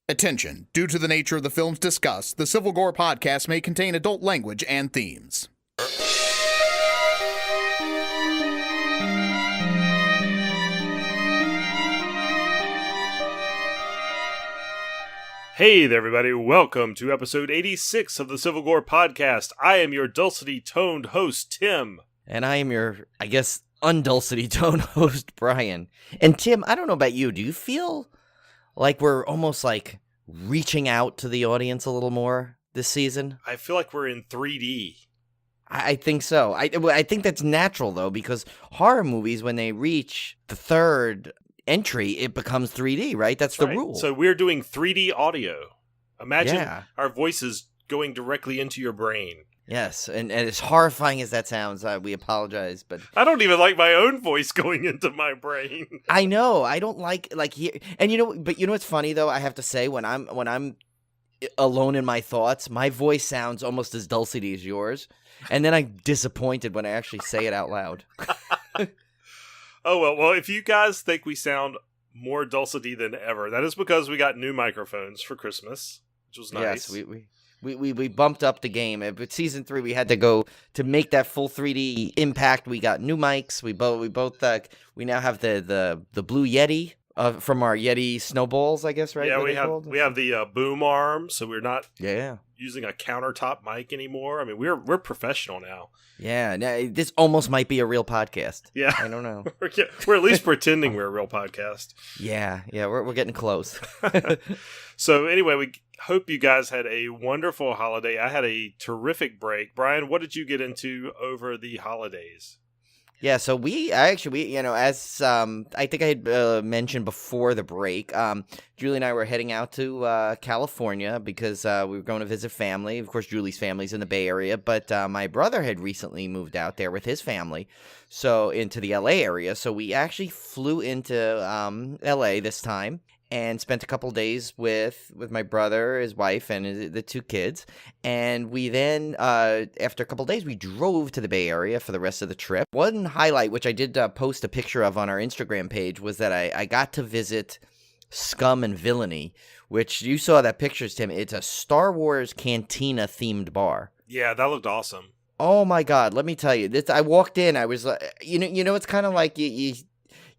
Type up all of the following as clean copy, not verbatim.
Attention, due to the nature of the films discussed, the Civil Gore Podcast may contain adult language and themes. Hey there, everybody. Welcome to episode 86 of the Civil Gore Podcast. I am your dulcety-toned host, Tim. And I am your, undulcety-toned host, Brian. And Tim, I don't know about you. Do you feel like we're almost like reaching out to the audience a little more this season? I feel like we're in 3D. I think so. I think that's natural, though, because horror movies, when they reach the third entry, it becomes 3D, right? That's the rule. So we're doing 3D audio. Imagine our voices going directly into your brain. Yes, and as horrifying as that sounds, we apologize, but I don't even like my own voice going into my brain. I know. I don't like here, and but you know what's funny though? I have to say, when I'm alone in my thoughts, my voice sounds almost as dulcety as yours, and then I'm disappointed when I actually say it out loud. Oh, well, if you guys think we sound more dulcety than ever, that is because we got new microphones for Christmas, which was nice. Yes, we bumped up the game. But season 3, we had to go to make that full 3D impact. We got new mics. We now have the Blue Yeti from our Yeti snowballs, I guess, right? Yeah, we have the boom arm, so we're not using a countertop mic anymore. I mean, we're professional now. Yeah, this almost might be a real podcast. Yeah, I don't know. We're at least pretending we're a real podcast. Yeah, we're getting close. So anyway, we hope you guys had a wonderful holiday. I had a terrific break. Brian, what did you get into over the holidays? Yeah, so we as I think I had mentioned before the break, Julie and I were heading out to California because we were going to visit family. Of course, Julie's family's in the Bay Area, but my brother had recently moved out there with his family, so into the LA area. So we actually flew into LA this time and spent a couple days with my brother, his wife, and the 2 kids. And we then, after a couple days, we drove to the Bay Area for the rest of the trip. One highlight, which I did post a picture of on our Instagram page, was that I got to visit Scum and Villainy, which you saw that pictures, Tim. It's a Star Wars cantina-themed bar. Yeah, that looked awesome. Oh, my God. Let me tell you. I walked in, I was like, it's kind of like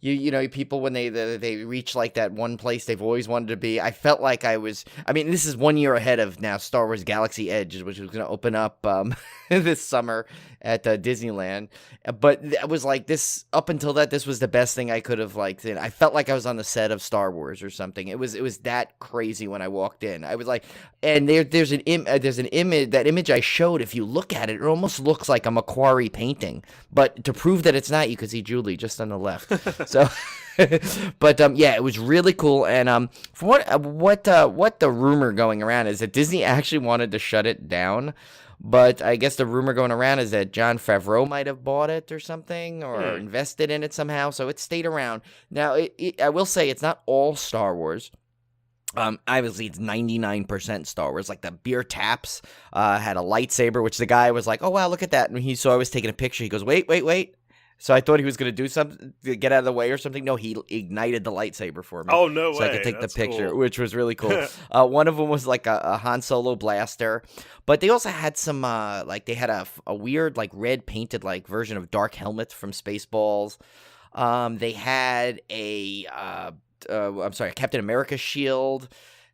you know, people when they reach like that one place they've always wanted to be. I felt like this is 1 year ahead of now Star Wars Galaxy Edge, which was going to open up this summer at Disneyland. But it was like this, up until that, this was the best thing I could have liked. And I felt like I was on the set of Star Wars or something. It was that crazy when I walked in. I was like, and there's an image, that image I showed, if you look at it, it almost looks like a Macquarie painting. But to prove that it's not, you could see Julie just on the left. So, but it was really cool. And from what the rumor going around is that Disney actually wanted to shut it down, but I guess the rumor going around is that Jon Favreau might have bought it or something, or invested in it somehow. So it stayed around. Now, I will say it's not all Star Wars. Obviously, it's 99% Star Wars. Like the beer taps had a lightsaber, which the guy was like, "Oh wow, look at that!" And he saw I was taking a picture. He goes, "Wait." So I thought he was going to do something to get out of the way or something. No, he ignited the lightsaber for me. Oh, no way. So I could take the picture, cool. Which was really cool. One of them was like a Han Solo blaster. But they also had some, they had a weird, like, red painted, like, version of Dark Helmet from Spaceballs. They had a Captain America shield.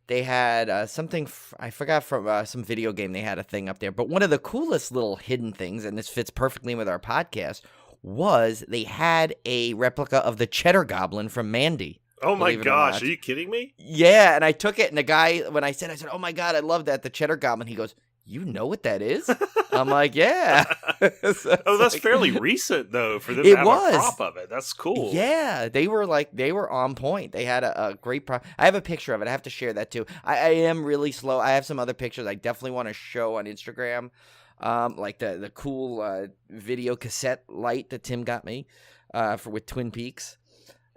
They had something, I forgot, from some video game. They had a thing up there. But one of the coolest little hidden things, and this fits perfectly with our podcast, was they had a replica of the Cheddar Goblin from Mandy. Oh my gosh, are you kidding me? Yeah, and I took it, and the guy, when I said, "Oh my God, I love that, the Cheddar Goblin," he goes, "You know what that is?" I'm like, "Yeah." That's fairly recent, though, for them to have a prop of it. That's cool. Yeah, they were on point. They had a great prop. I have a picture of it. I have to share that too. I am really slow. I have some other pictures I definitely want to show on Instagram. Like the cool video cassette light that Tim got me with Twin Peaks.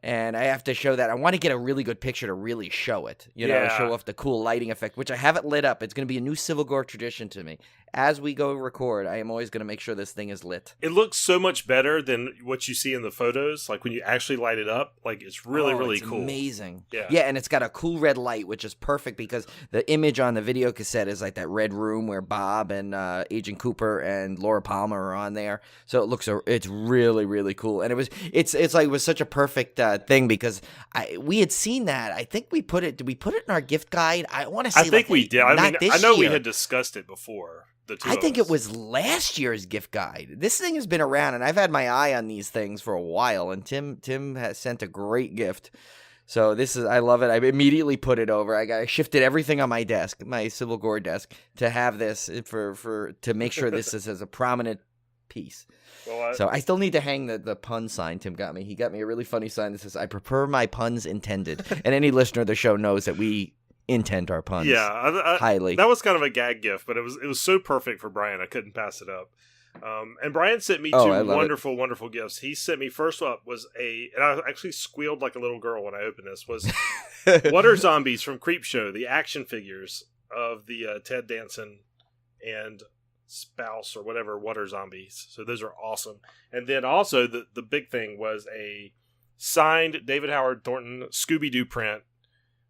And I have to show that. I want to get a really good picture to really show it, show off the cool lighting effect, which I have it lit up. It's going to be a new Civil Gore tradition to me. as we go record, I am always going to make sure this thing is lit. It looks so much better than what you see in the photos. Like when you actually light it up, like it's really it's cool. Amazing. Yeah, and it's got a cool red light, which is perfect because the image on the video cassette is like that red room where Bob and Agent Cooper and Laura Palmer are on there. So it's really cool, and it's like it was such a perfect thing because we had seen that. I think we put it. Did we put it in our gift guide? I want to say. I think we did. I mean, I know we year. had discussed it before. I think it was last year's gift guide. This thing has been around, and I've had my eye on these things for a while. And Tim has sent a great gift, so I love it. I immediately put it over. I shifted everything on my desk, my Civil Gore desk, to have this to make sure this is as a prominent piece. Well, so I still need to hang the pun sign Tim got me. He got me a really funny sign that says, "I prefer my puns intended." And any listener of the show knows that we intend our puns. Yeah, highly. That was kind of a gag gift, but it was so perfect for Brian. I couldn't pass it up. And Brian sent me two wonderful gifts. He sent me, first up was and I actually squealed like a little girl when I opened this, was Water Zombies from Creepshow, the action figures of the Ted Danson and spouse or whatever water zombies. So those are awesome. And then also the big thing was a signed David Howard Thornton Scooby-Doo print,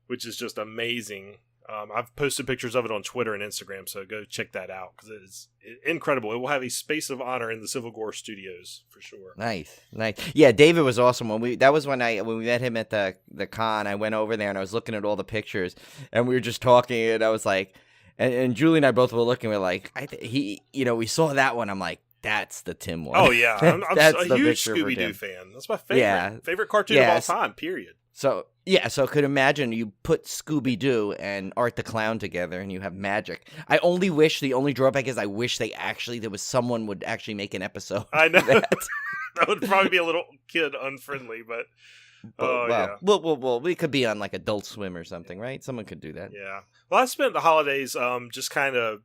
which is just amazing. I've posted pictures of it on Twitter and Instagram, so go check that out because it is incredible. It will have a space of honor in the Civil Gore studios for sure. Nice. Yeah, David was awesome. When we met him at the con, I went over there and I was looking at all the pictures, and we were just talking, and I was like, and Julie and I both were looking. We're like, we saw that one. I'm like, that's the Tim one. Oh yeah, I'm a huge Scooby-Doo fan. That's my favorite cartoon of all time. Period. So could imagine you put Scooby-Doo and Art the Clown together and you have magic. The only drawback is I wish there was someone would actually make an episode. I know. That would probably be a little kid unfriendly, but yeah. Well, we could be on like Adult Swim or something, right? Someone could do that. Yeah. Well, I spent the holidays just kind of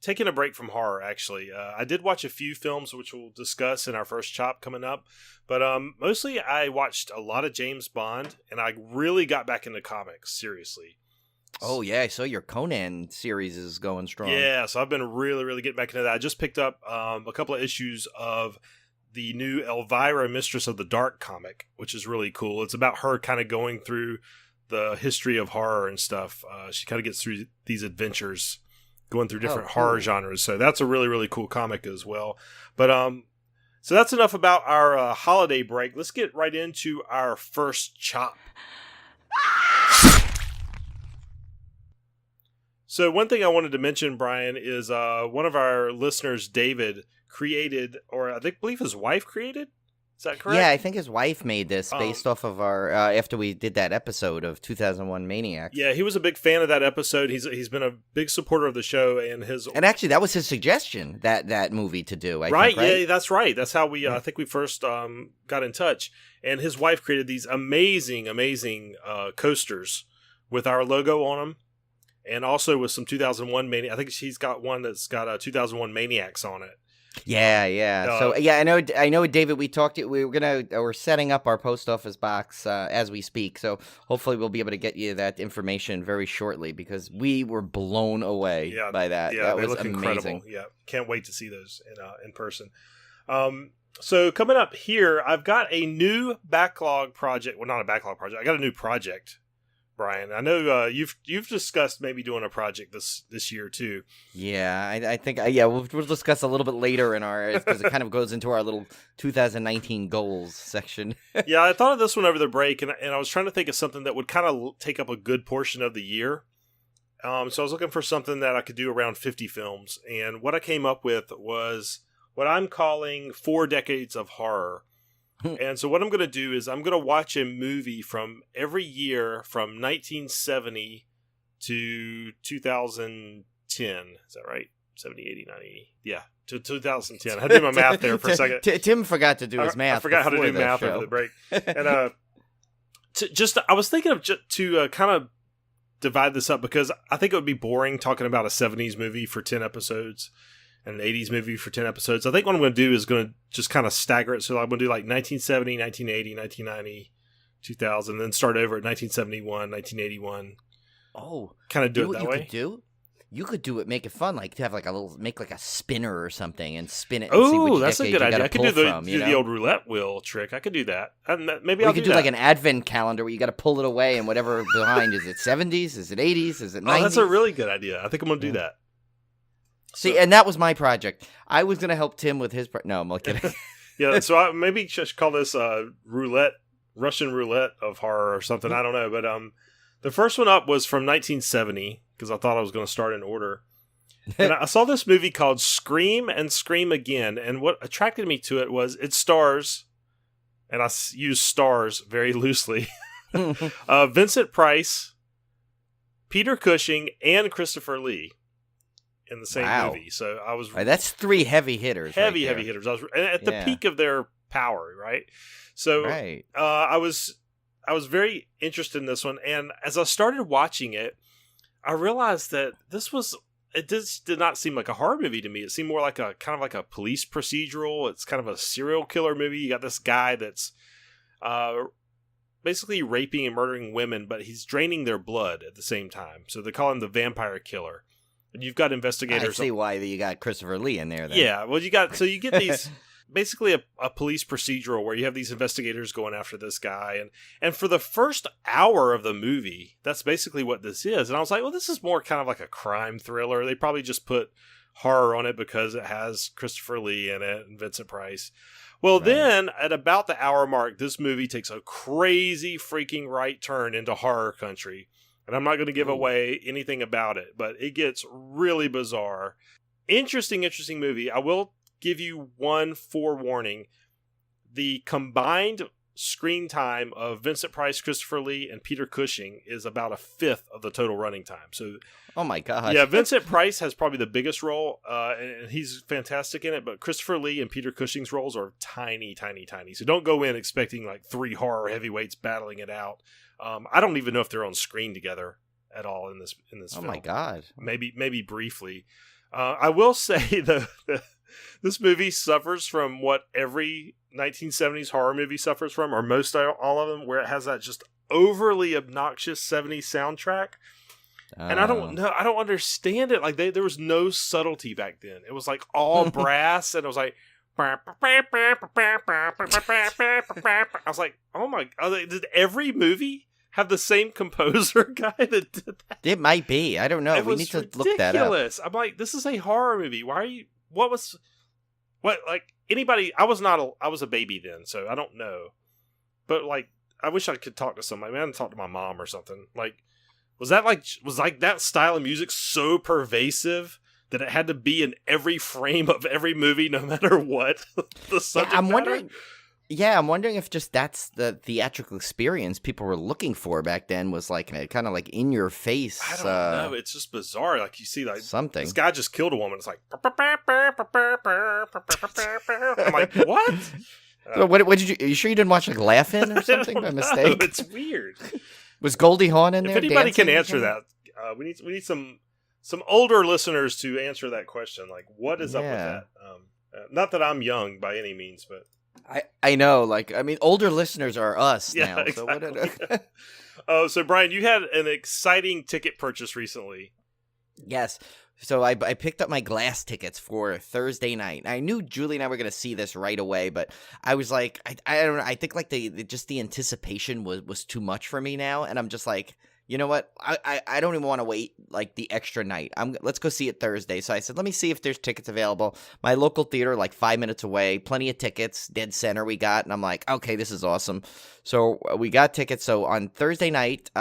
taking a break from horror, actually. I did watch a few films, which we'll discuss in our first chop coming up. But mostly I watched a lot of James Bond, and I really got back into comics, seriously. Oh, yeah. I saw your Conan series is going strong. Yeah, so I've been really getting back into that. I just picked up a couple of issues of the new Elvira, Mistress of the Dark comic, which is really cool. It's about her kind of going through the history of horror and stuff. She kind of gets through these adventures going through different horror genres. So that's a really cool comic as well. But so that's enough about our holiday break. Let's get right into our first chop. So one thing I wanted to mention, Brian, is one of our listeners, David, created, or I believe his wife created. Is that correct? Yeah, I think his wife made this based off of our after we did that episode of 2001 Maniacs. Yeah, he was a big fan of that episode. He's been a big supporter of the show, and actually that was his suggestion that movie to do. I right? think, right? Yeah, that's right. That's how we I think we first got in touch. And his wife created these amazing coasters with our logo on them, and also with some 2001 Maniacs. I think she's got one that's got 2001 Maniacs on it. Yeah. So yeah, I know, David. We're setting up our post office box as we speak. So hopefully we'll be able to get you that information very shortly because we were blown away by that. Yeah, that they was look amazing. Incredible. Yeah, can't wait to see those in person. So coming up here, I've got a new backlog project. Well, not a backlog project. I got a new project, Brian. I know you've discussed maybe doing a project this year too. Yeah, I think we'll discuss a little bit later in our because it kind of goes into our little 2019 goals section. Yeah, I thought of this one over the break, and I was trying to think of something that would kind of take up a good portion of the year. So I was looking for something that I could do around 50 films, and what I came up with was what I'm calling 4 decades of horror. And so what I'm going to do is I'm going to watch a movie from every year from 1970 to 2010. Is that right? 70, 80, 90. Yeah, to 2010. I had to do my math there for a second. Tim forgot to do his math. I forgot how to do math over the break. And I was thinking of to kind of divide this up because I think it would be boring talking about a 70s movie for 10 episodes. And an 80s movie for 10 episodes. I think what I'm going to do is going to just kind of stagger it. So I'm going to do like 1970, 1980, 1990, 2000, then start over at 1971, 1981. Oh. Kind of do it that way. way. Could do? you could make it fun, like to have like make like a spinner or something and spin it. And see which that's a good idea. I could do the old roulette wheel trick. I could do that. Maybe I'll do like an advent calendar where you got to pull it away and whatever behind. Is it 70s? Is it 80s? Is it 90s? Oh, that's a really good idea. I think I'm going to do that. See, and that was my project. I was going to help Tim with his no, I'm kidding. Yeah, so I maybe just call this Russian roulette of horror or something. I don't know. But the first one up was from 1970 because I thought I was going to start in order. And I saw this movie called Scream and Scream Again. And what attracted me to it was it stars, and I use stars very loosely, Vincent Price, Peter Cushing, and Christopher Lee in the same movie. So I was that's 3 heavy hitters. Heavy hitters. I was at the peak of their power, right? So I was very interested in this one, and as I started watching it, I realized that it just did not seem like a horror movie to me. It seemed more like a kind of like a police procedural. It's kind of a serial killer movie. You got this guy that's basically raping and murdering women, but he's draining their blood at the same time. So they call him the vampire killer. And you've got investigators. I see why you got Christopher Lee in there. Then. Yeah, well, you get these basically a police procedural where you have these investigators going after this guy, and for the first hour of the movie, that's basically what this is. And I was like, well, this is more kind of like a crime thriller. They probably just put horror on it because it has Christopher Lee in it and Vincent Price. Well, then at about the hour mark, this movie takes a crazy freaking right turn into horror country. And I'm not going to give away anything about it, but it gets really bizarre. Interesting movie. I will give you one forewarning. The combined screen time of Vincent Price, Christopher Lee, and Peter Cushing is about 1/5 of the total running time. So, oh my god, yeah, Vincent Price has probably the biggest role, and he's fantastic in it. But Christopher Lee and Peter Cushing's roles are tiny. So don't go in expecting like 3 horror heavyweights battling it out. I don't even know if they're on screen together at all in this film. Oh my god, maybe briefly. I will say this movie suffers from what every 1970s horror movie suffers from, or most all of them, where it has that just overly obnoxious 70s soundtrack. And I don't understand it. Like there was no subtlety back then. It was like all brass, and it was like I was like, oh my god, did every movie have the same composer guy that did that? It might be. I don't know. We need to look that up. I'm like, this is a horror movie. Why are you? Like anybody? I was a baby then, so I don't know. But like, I wish I could talk to somebody. I hadn't talked to my mom or something. Like, was that style of music so pervasive that it had to be in every frame of every movie, no matter what the subject matter? I'm wondering if just that's the theatrical experience people were looking for back then, was like kind of like in your face. I don't know. It's just bizarre. Like you see, like something. This guy just killed a woman. It's like, I'm like, what? So what did you? Are you sure you didn't watch like Laugh-In or something by mistake? No, it's weird. Was Goldie Hawn in there? If anybody can answer that, we need some older listeners to answer that question. Like, what is up with that? Not that I'm young by any means, but. I know, like, I mean, older listeners are us now. Exactly. So so Brian, you had an exciting ticket purchase recently. Yes. So I picked up my glass tickets for Thursday night. I knew Julie and I were going to see this right away, but I was like, I don't know. I think like the anticipation was too much for me now. And I'm just like, you know what? I don't even want to wait like the extra night. Let's go see it Thursday. So I said, let me see if there's tickets available. My local theater, like 5 minutes away, plenty of tickets, dead center we got. And I'm like, okay, this is awesome. So we got tickets. So on Thursday night,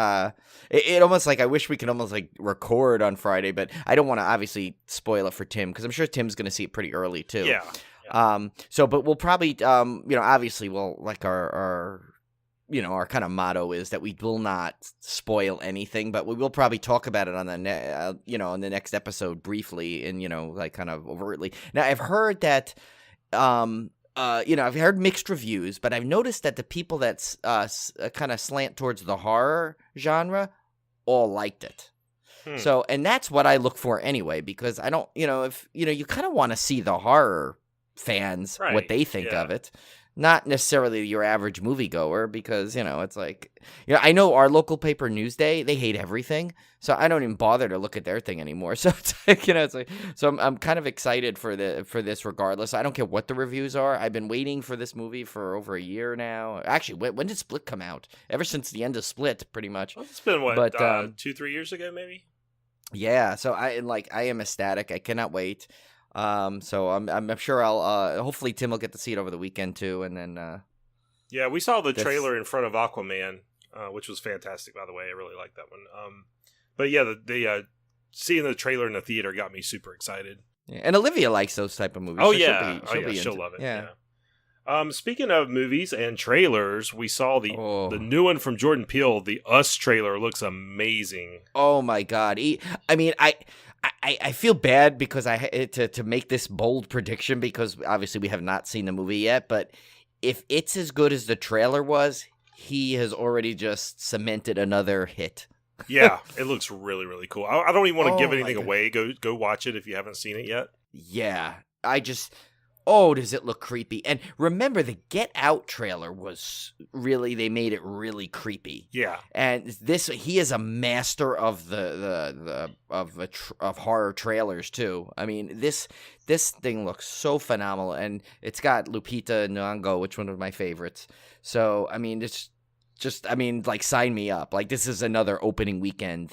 it almost like, I wish we could almost like record on Friday, but I don't want to obviously spoil it for Tim, because I'm sure Tim's going to see it pretty early too. Yeah. But we'll probably, obviously we'll like our kind of motto is that we will not spoil anything, but we will probably talk about it on the in the next episode briefly and like kind of overtly. Now I've heard that I've heard mixed reviews, but I've noticed that the people that kind of slant towards the horror genre all liked it. So, and that's what I look for anyway, because I don't, if you kind of want to see the horror fans what they think of it. not necessarily your average moviegoer because, it's like, I know our local paper Newsday, they hate everything. So I don't even bother to look at their thing anymore. So it's like, so I'm kind of excited for this regardless. I don't care what the reviews are. I've been waiting for this movie for over a year now. Actually, when did Split come out? Ever since the end of Split, pretty much. Well, it's been 2-3 years ago, maybe? Yeah. So I am ecstatic. I cannot wait. So I'm sure I'll hopefully Tim will get to see it over the weekend too, and then yeah, we saw the trailer in front of Aquaman, which was fantastic, by the way. I really liked that one. But yeah, the seeing the trailer in the theater got me super excited. Yeah, and Olivia likes those type of movies. Oh so yeah, she'll love it. Yeah. Speaking of movies and trailers, we saw the new one from Jordan Peele. The Us trailer looks amazing. Oh my god! I feel bad because to make this bold prediction because obviously we have not seen the movie yet. But if it's as good as the trailer was, he has already just cemented another hit. Yeah, it looks really, really cool. I don't even want to give anything away. Go watch it if you haven't seen it yet. Yeah, does it look creepy? And remember, the Get Out trailer was really, they made it really creepy. Yeah, and he is a master of of horror trailers too. I mean, this thing looks so phenomenal, and it's got Lupita Nyong'o, which is one of my favorites. So I mean, it's just, sign me up. Like, this is another opening weekend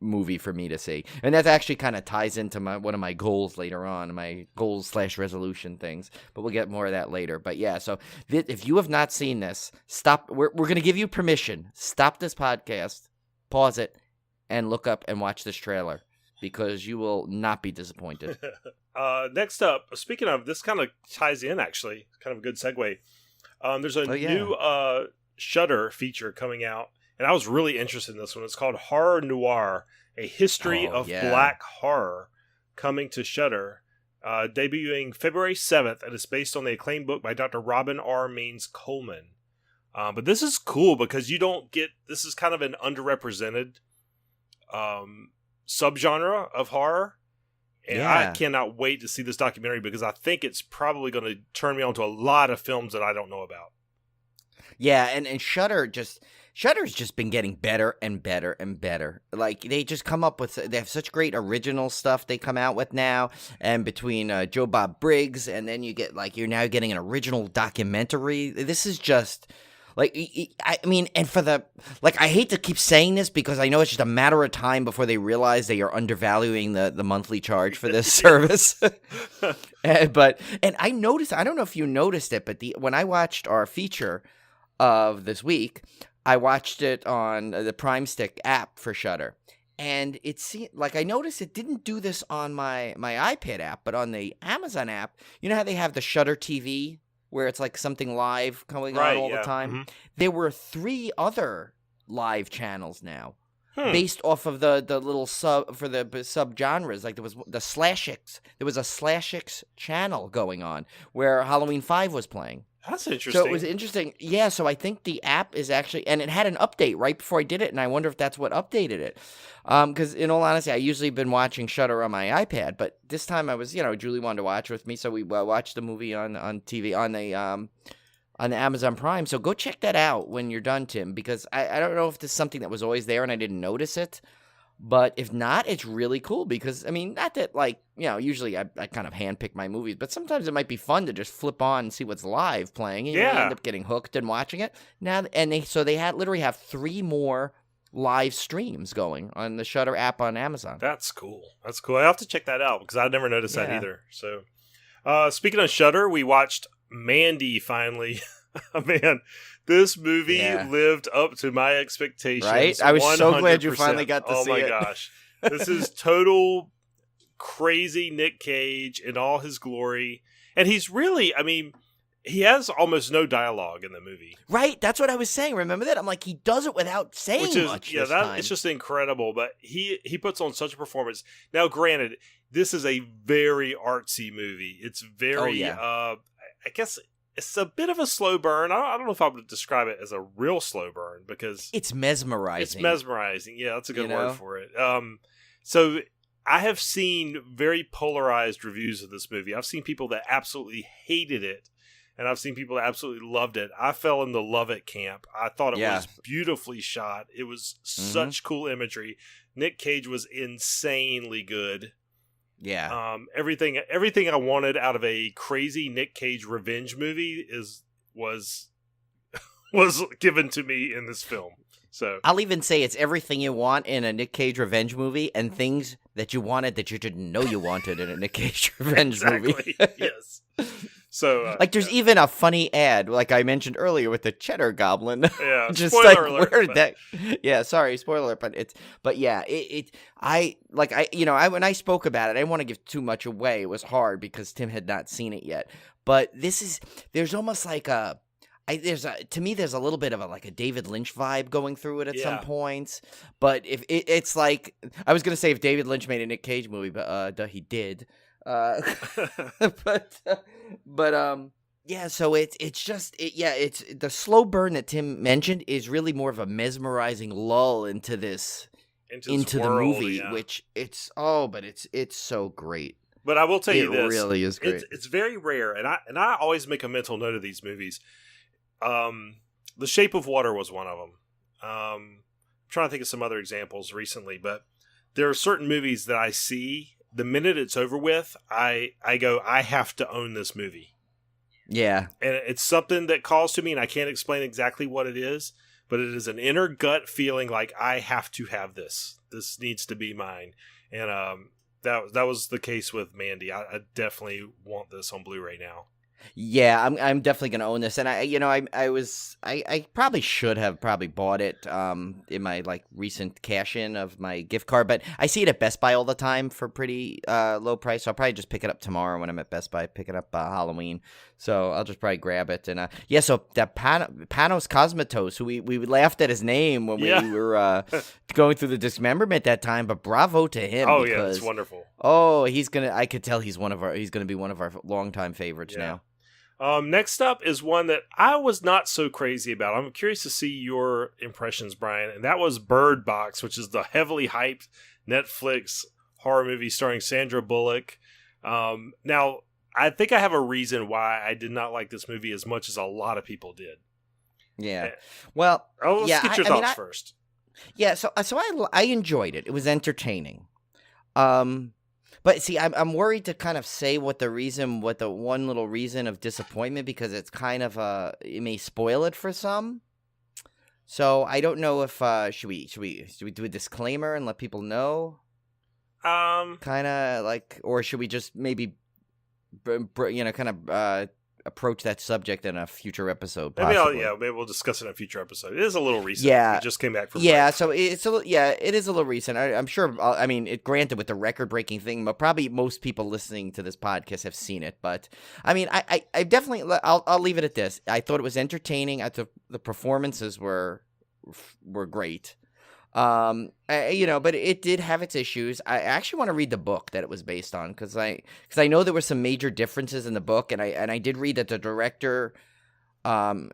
movie for me to see. And that actually kind of ties into one of my goals later on, my goals/resolution things. But we'll get more of that later. But yeah, so if you have not seen this, stop. We're going to give you permission. Stop this podcast, pause it, and look up and watch this trailer because you will not be disappointed. Next up, speaking of, this kind of ties in, actually. Kind of a good segue. There's a new Shudder feature coming out, and I was really interested in this one. It's called Horror Noir, a history of black horror, coming to Shudder, debuting February 7th, and it's based on the acclaimed book by Dr. Robin R. Means Coleman. But this is cool because this is kind of an underrepresented subgenre of horror. And I cannot wait to see this documentary because I think it's probably going to turn me on to a lot of films that I don't know about. Yeah, and Shudder's just been getting better and better and better. Like, they just come up with, they have such great original stuff they come out with now. And between Joe Bob Briggs, and then you get, you're now getting an original documentary. This is just... and for I hate to keep saying this because I know it's just a matter of time before they realize they are undervaluing the monthly charge for this service. But I noticed, I don't know if you noticed it, but when I watched our feature of this week, I watched it on the Prime Stick app for Shudder. And it seemed I noticed it didn't do this on my iPad app, but on the Amazon app, you know how they have the Shudder TV where it's something live going on all the time? Mm-hmm. There were 3 other live channels now based off of the little subgenres. There was the Slashix. There was a Slashix channel going on where Halloween 5 was playing. That's interesting. So it was interesting. Yeah, so I think the app is actually... And it had an update right before I did it, and I wonder if that's what updated it. Because in all honesty, I usually been watching Shudder on my iPad, but this time I was, Julie wanted to watch with me, so we watched the movie on TV, on the Amazon Prime. So go check that out when you're done, Tim, because I don't know if this is something that was always there and I didn't notice it. But if not, it's really cool because, not that, usually I kind of handpick my movies, but sometimes it might be fun to just flip on and see what's live playing, and you end up getting hooked and watching it. Now, and they literally have 3 more live streams going on the Shudder app on Amazon. That's cool. I have to check that out because I never noticed that either. So, speaking of Shudder, we watched Mandy finally. Man, this movie lived up to my expectations. Right? I was 100%. So glad you finally got to see it. Oh my gosh. This is total crazy Nick Cage in all his glory. And he's really, he has almost no dialogue in the movie. Right? That's what I was saying. Remember that? I'm he does it without saying much this time. It's just incredible. But he puts on such a performance. Now, granted, this is a very artsy movie. It's very, I guess... It's a bit of a slow burn. I don't know if I would describe it as a real slow burn because... It's mesmerizing. It's mesmerizing. Yeah, that's a good word for it. So I have seen very polarized reviews of this movie. I've seen people that absolutely hated it. and I've seen people that absolutely loved it. I fell in the love it camp. I thought it was beautifully shot. It was such cool imagery. Nick Cage was insanely good. Yeah. Everything I wanted out of a crazy Nick Cage revenge movie was given to me in this film. So I'll even say it's everything you want in a Nick Cage revenge movie, and things that you wanted that you didn't know you wanted in a Nick Cage revenge movie. Yes. So like there's even a funny ad, like I mentioned earlier, with the Cheddar Goblin. Yeah. Just spoiler like alert, where did that? Yeah, sorry, spoiler alert. When I spoke about it, I didn't want to give too much away. It was hard because Tim had not seen it yet. But there's almost like there's a little bit of a David Lynch vibe going through it at some points. But if it's like, I was gonna say if David Lynch made a Nick Cage movie, but he did. So it's the slow burn that Tim mentioned is really more of a mesmerizing lull into the movie, which it's so great. But I will tell you this, it really is great. It's very rare, and I always make a mental note of these movies. The Shape of Water was one of them. I'm trying to think of some other examples recently, but there are certain movies that I see. The minute it's over with, I go, I have to own this movie. Yeah. And it's something that calls to me, and I can't explain exactly what it is, but it is an inner gut feeling like I have to have this. This needs to be mine. And that was the case with Mandy. I definitely want this on Blu-ray now. Yeah, I'm definitely gonna own this, and I probably should have bought it in my recent cash in of my gift card, but I see it at Best Buy all the time for pretty low price, so I'll probably just pick it up tomorrow when I'm at Best Buy, pick it up Halloween, so I'll just probably grab it. And so that Panos Cosmatos, who we laughed at his name when we were going through the dismemberment that time, but bravo to him. Oh yeah, it's wonderful. Oh, I could tell he's gonna be one of our longtime favorites now. Next up is one that I was not so crazy about. I'm curious to see your impressions, Brian, and that was Bird Box, which is the heavily hyped Netflix horror movie starring Sandra Bullock. Now, I think I have a reason why I did not like this movie as much as a lot of people did. Yeah. Well, let's get your thoughts first. Yeah, so I enjoyed it. It was entertaining. But see, I'm worried to kind of say what the one little reason of disappointment, because it's kind of it may spoil it for some. So I don't know if should we do a disclaimer and let people know? Kind of or should we just maybe approach that subject in a future episode? Possibly. Maybe we'll discuss it in a future episode. It is a little recent. Yeah, we just came back from break. So it is a little recent. I'm sure. Granted, with the record-breaking thing, but probably most people listening to this podcast have seen it. But I mean, I definitely I'll leave it at this. I thought it was entertaining. I thought the performances were great. But it did have its issues. I actually want to read the book that it was based on, because I know there were some major differences in the book, and I did read that the director,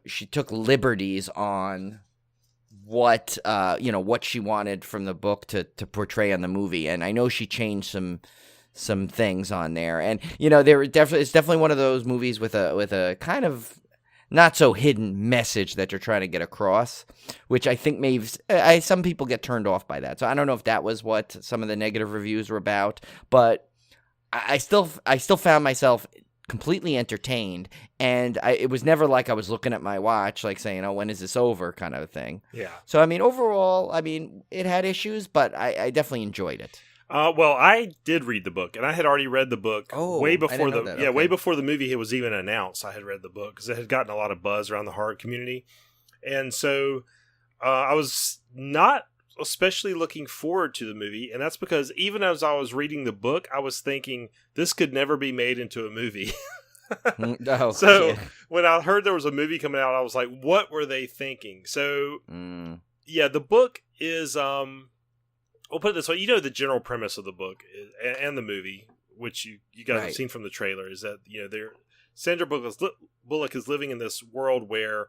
she took liberties on what she wanted from the book to portray on the movie, and I know she changed some things on there, and it's definitely one of those movies with a kind of not so hidden message that you're trying to get across, which I think some people get turned off by that. So I don't know if that was what some of the negative reviews were about, but I still found myself completely entertained, and it was never like I was looking at my watch, like saying, "Oh, when is this over?" kind of a thing. Yeah. So overall, it had issues, but I definitely enjoyed it. Well, I did read the book, and I had already read the book way before way before the movie was even announced. I had read the book because it had gotten a lot of buzz around the horror community, and so I was not especially looking forward to the movie, and that's because even as I was reading the book, I was thinking this could never be made into a movie. When I heard there was a movie coming out, I was like, "What were they thinking?" So, the book is We'll put it this way: the general premise of the book and the movie, which you guys have seen from the trailer, is that Sandra Bullock is living in this world where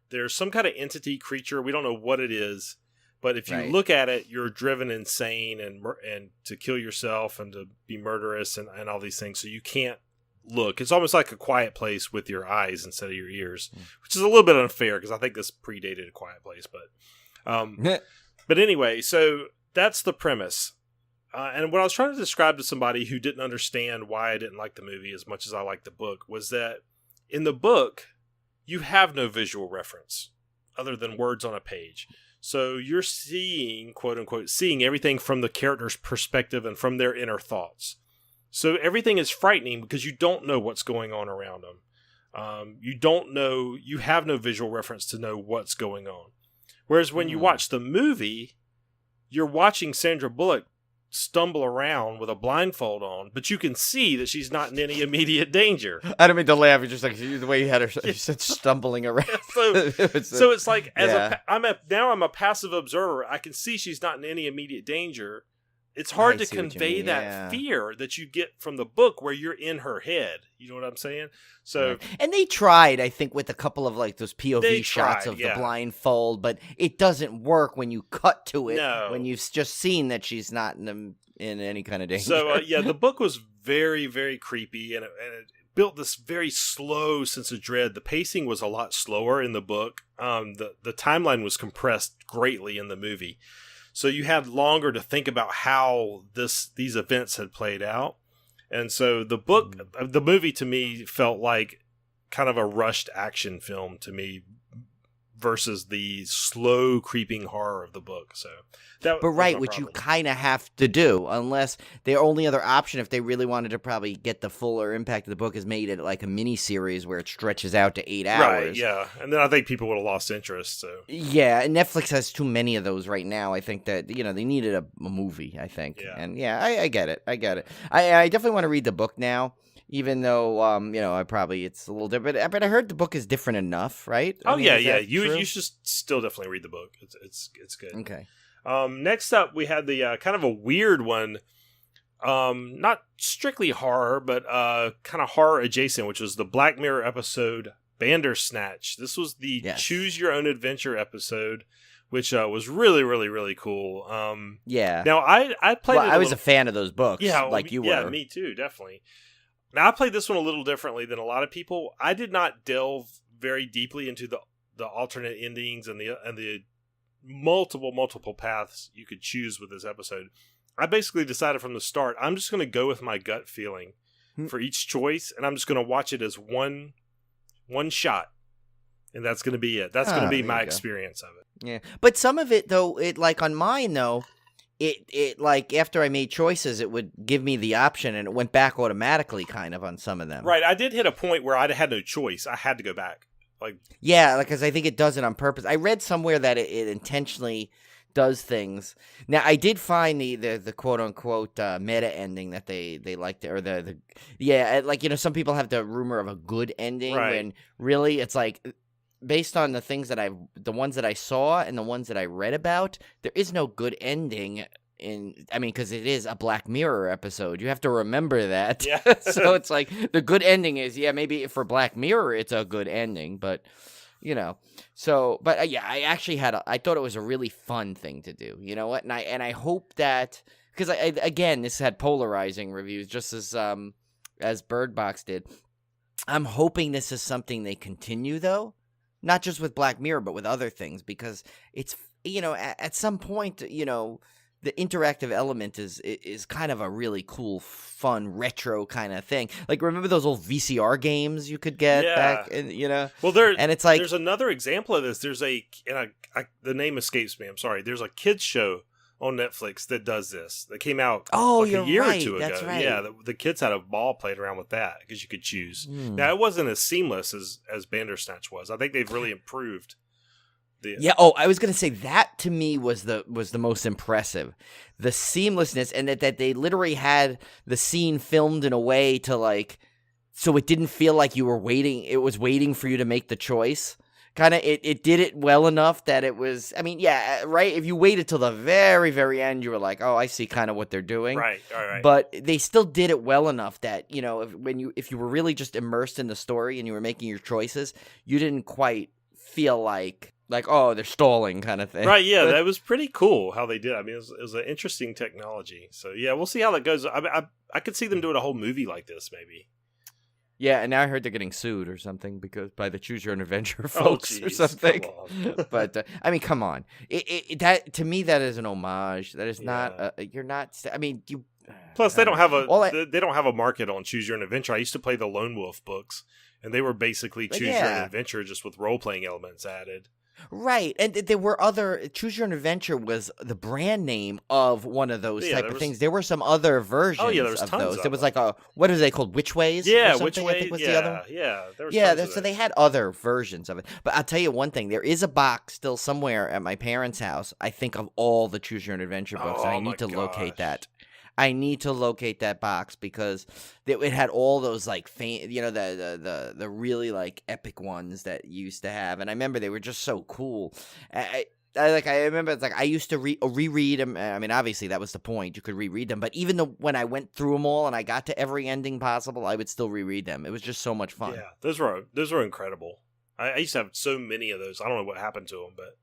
there's some kind of entity creature. We don't know what it is, but if you look at it, you're driven insane and to kill yourself and to be murderous and all these things. So you can't look. It's almost like A Quiet Place with your eyes instead of your ears, which is a little bit unfair because I think this predated A Quiet Place. But anyway, so that's the premise. And what I was trying to describe to somebody who didn't understand why I didn't like the movie as much as I liked the book was that in the book, you have no visual reference other than words on a page. So you're seeing, quote unquote, seeing everything from the character's perspective and from their inner thoughts. So everything is frightening because you don't know what's going on around them. You don't know, you have no visual reference to know what's going on. Whereas when you watch the movie, you're watching Sandra Bullock stumble around with a blindfold on, but you can see that she's not in any immediate danger. I don't mean to laugh. It's just like the way you had her, you said stumbling around. So it's like I'm a passive observer. I can see she's not in any immediate danger. It's hard to convey that fear that you get from the book where you're in her head. You know what I'm saying? So, and they tried, I think, with a couple of like those POV shots of the blindfold, but it doesn't work when you cut to it. When you've just seen that she's not in any kind of danger. So the book was very, very creepy, and it built this very slow sense of dread. The pacing was a lot slower in the book. The timeline was compressed greatly in the movie. So you had longer to think about how these events had played out. And so the movie to me felt like kind of a rushed action film to me versus the slow creeping horror of the book. So which you kind of have to do, unless their only other option, if they really wanted to probably get the fuller impact of the book, is made it like a mini series where it stretches out to 8 hours. Right, yeah. And then I think people would have lost interest. So yeah, and Netflix has too many of those right now. I think that, they needed a movie, I think. Yeah. And I get it. I definitely want to read the book now. Even though, it's a little different, but I heard the book is different enough, right? You should still definitely read the book. It's good. Okay. Next up, we had the kind of a weird one, not strictly horror, but kind of horror adjacent, which was the Black Mirror episode Bandersnatch. This was the Choose Your Own Adventure episode, which was really, really, really cool. Now I played. Well, I was a fan of those books. Yeah, like you were. Yeah, me too, definitely. Now, I played this one a little differently than a lot of people. I did not delve very deeply into the alternate endings and the multiple paths you could choose with this episode. I basically decided from the start, I'm just going to go with my gut feeling for each choice, and I'm just going to watch it as one shot, and that's going to be it. That's going to be my experience of it. Yeah, but some of it though, on mine though. It like after I made choices, it would give me the option, and it went back automatically, kind of on some of them. Right, I did hit a point where I had no choice; I had to go back. Because I think it does it on purpose. I read somewhere that it intentionally does things. Now, I did find the quote unquote meta ending that they liked, or some people have the rumor of a good ending, when really it's like, based on the ones that I saw and the ones that I read about, there is no good ending because it is a Black Mirror episode. You have to remember that. Yeah. So it's like, the good ending is, maybe for Black Mirror, it's a good ending, but I actually I thought it was a really fun thing to do, you know what? And I hope that, because again, this had polarizing reviews, just as Bird Box did. I'm hoping this is something they continue though. Not just with Black Mirror, but with other things, because it's, at some point, the interactive element is kind of a really cool, fun, retro kind of thing. Like, remember those old VCR games you could get back? Well, there's another example of this. There's the name escapes me. I'm sorry. There's a kids show on Netflix that does this. That came out a year or two ago. That's right. Yeah, the kids had a ball playing around with that because you could choose. Now, it wasn't as seamless as Bandersnatch was. I think they've really improved. I was going to say that to me was the most impressive. The seamlessness, and that they literally had the scene filmed in a way to so it didn't feel like you were waiting. It was waiting for you to make the choice. Kind of, it did it well enough that it was, right? If you waited till the very, very end, you were like, oh, I see kind of what they're doing. Right, all right. But they still did it well enough that, if you were really just immersed in the story and you were making your choices, you didn't quite feel like, oh, they're stalling kind of thing. Right, yeah, that was pretty cool how they did. It was an interesting technology. So, yeah, we'll see how that goes. I could see them doing a whole movie like this, maybe. Yeah, and now I heard they're getting sued or something because by the Choose Your Own Adventure Oh, folks or jeez, something. come on. But I mean, come on. That to me, that is an homage. That is not. Yeah. You're not. I mean, you. Plus, they don't have they they don't have a market on Choose Your Own Adventure. I used to play the Lone Wolf books, and they were basically Choose Your Own Adventure just with role playing elements added. Right, and there were other. Choose Your Own Adventure was the brand name of one of those type of things. There were some other versions. Oh yeah, there's of tons those. Of there was them. like a what are they called? Witch Ways? Yeah, or Witch something, Ways. I think was yeah, the other one. yeah. There was Yeah, tons of so it. they had other versions of it. But I'll tell you one thing: there is a box still somewhere at my parents' house. I think of all the Choose Your Own Adventure books, and I need to locate that. I need to locate that box because it had all those like the really like epic ones that you used to have, and I remember they were just so cool. I remember it's like I used to reread them. I mean, obviously that was the point; you could reread them. But even when I went through them all and I got to every ending possible, I would still reread them. It was just so much fun. Yeah, those were incredible. I used to have so many of those. I don't know what happened to them, but.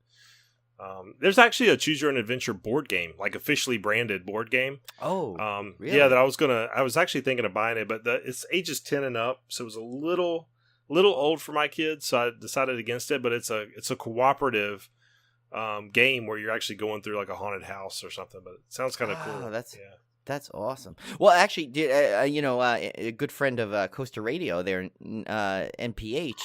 There's actually a Choose Your Own Adventure board game, like officially branded board game. Oh, really? Yeah, that I was actually thinking of buying it, but it's ages 10 and up, so it was a little old for my kids, so I decided against it. But it's a cooperative game where you're actually going through like a haunted house or something. But it sounds kind of cool. That's awesome. Well, actually, a good friend of Costa Radio there, NPH.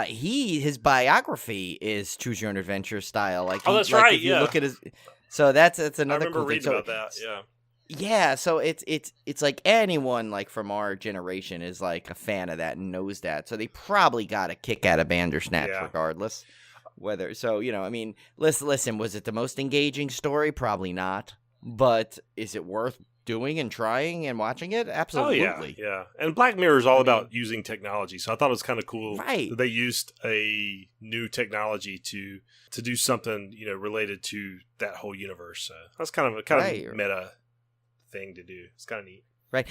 His biography is Choose Your Own Adventure style. Like, that's right. If you look at his, so that's another. I remember cool reading thing. about that. Yeah. Yeah, so it's like anyone like from our generation is like a fan of that and knows that. So they probably got a kick out of Bandersnatch regardless. Whether I mean, listen, was it the most engaging story? Probably not. But is it worth doing and trying and watching it? Absolutely. Oh, yeah. And Black Mirror is all about using technology, so I thought it was kind of cool that they used a new technology to do something related to that whole universe. So that's kind of a meta thing to do. It's kind of neat. Right.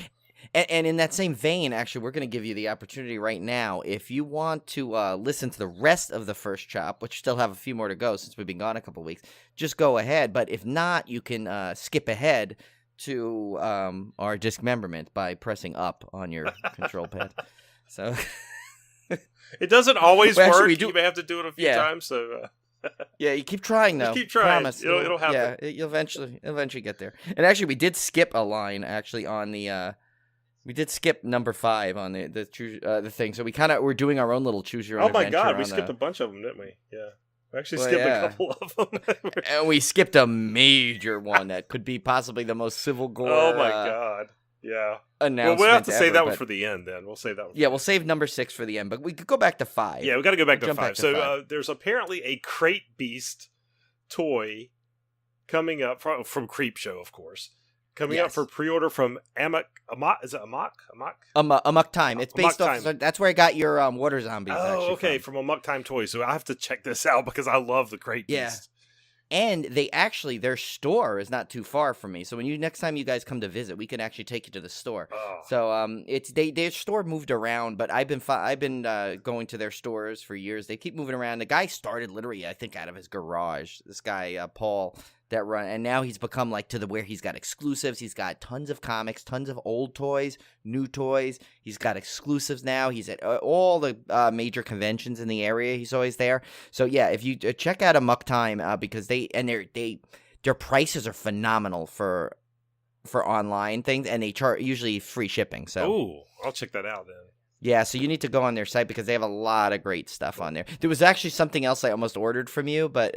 And in that same vein, actually, we're going to give you the opportunity right now. If you want to listen to the rest of the first chop, which still have a few more to go since we've been gone a couple of weeks, just go ahead. But if not, you can skip ahead to our dismemberment by pressing up on your control pad. So it doesn't always work. Actually, you may have to do it a few times. So yeah, you keep trying though. Just keep trying. Promise. It'll happen. Yeah, you'll eventually get there. And actually, we did skip a line actually on the. We did skip number 5 on the thing. So we're doing our own little Choose Your Own Adventure. Oh my God, we skipped a bunch of them, didn't we? Yeah. We actually skipped a couple of them. And we skipped a major one that could be possibly the most Civil Gore. Oh my God. Yeah. Announcement. Well, we'll have to save that one for the end then. We'll save that one. Yeah, we'll save number 6 for the end, but we could go back to 5. Yeah, we got to go back to 5. Back to so 5. There's there's apparently a Crate Beast toy coming up from Creepshow, of course. Coming up for pre-order from Amok. Is it Amok? Amok Time. It's based Amok off. Time. That's where I got your water zombies. Oh, okay, from Amok Time Toy. So I have to check this out because I love the Crate Beast. And their store is not too far from me. So next time you guys come to visit, we can actually take you to the store. Oh. So their store moved around, but I've been going to their stores for years. They keep moving around. The guy started literally, I think, out of his garage. This guy Paul and now he's become like where he's got exclusives. He's got tons of comics, tons of old toys, new toys. He's got exclusives now. He's at all the major conventions in the area. He's always there. So yeah, if you check out Amok Time because their prices are phenomenal for online things, and they charge usually free shipping. So I'll check that out then. Yeah, so you need to go on their site because they have a lot of great stuff on there. There was actually something else I almost ordered from you, but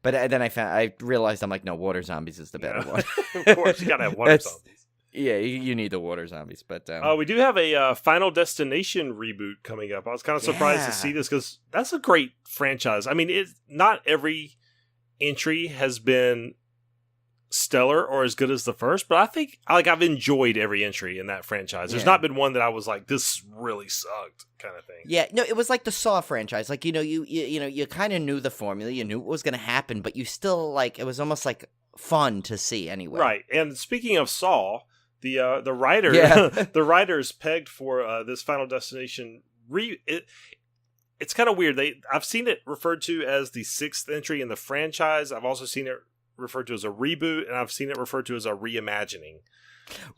then I realized I'm like, no, water zombies is the better one. Of course, you gotta have water zombies. Yeah, you need the water zombies, but we do have a Final Destination reboot coming up. I was kind of surprised to see this because that's a great franchise. I mean, not every entry has been stellar or as good as the first, but I think I've enjoyed every entry in that franchise. There's not been one that I was like, this really sucked kind of thing. Yeah, no, it was like the Saw franchise. Like, you kind of knew the formula, you knew what was going to happen, but you still it was almost like fun to see anyway. Right. And speaking of Saw, the writer the writers pegged for this Final Destination it's kind of weird. I've seen it referred to as the 6th entry in the franchise. I've also seen it referred to as a reboot, and I've seen it referred to as a reimagining.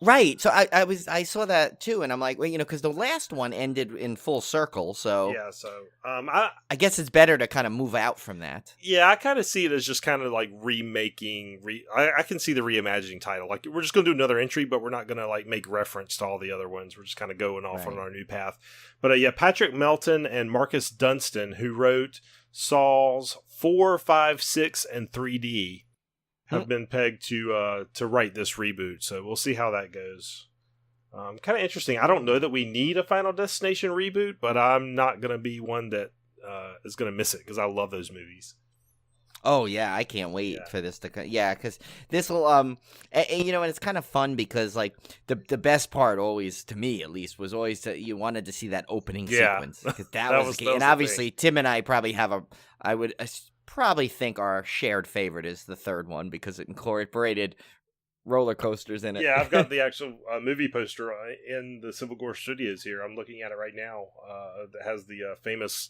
Right. So I saw that too, and I'm like, well, because the last one ended in full circle, so yeah. So I guess it's better to kind of move out from that. Yeah, I kind of see it as just kind of like remaking. I can see the reimagining title. Like, we're just going to do another entry, but we're not going to like make reference to all the other ones. We're just kind of going off on our new path. But yeah, Patrick Melton and Marcus Dunstan, who wrote Saws 4, 5, 6, and 3D, have been pegged to write this reboot. So we'll see how that goes. Kind of interesting. I don't know that we need a Final Destination reboot, but I'm not going to be one that is going to miss it because I love those movies. Oh yeah, I can't wait for this to come. Yeah, because this will and it's kind of fun because like the best part always, to me at least, was always that you wanted to see that opening sequence because that was the key. And obviously Tim and I probably have I would probably think our shared favorite is the third one because it incorporated roller coasters in it. Yeah, I've got the actual movie poster in the Civil Gore Studios here. I'm looking at it right now. That has the famous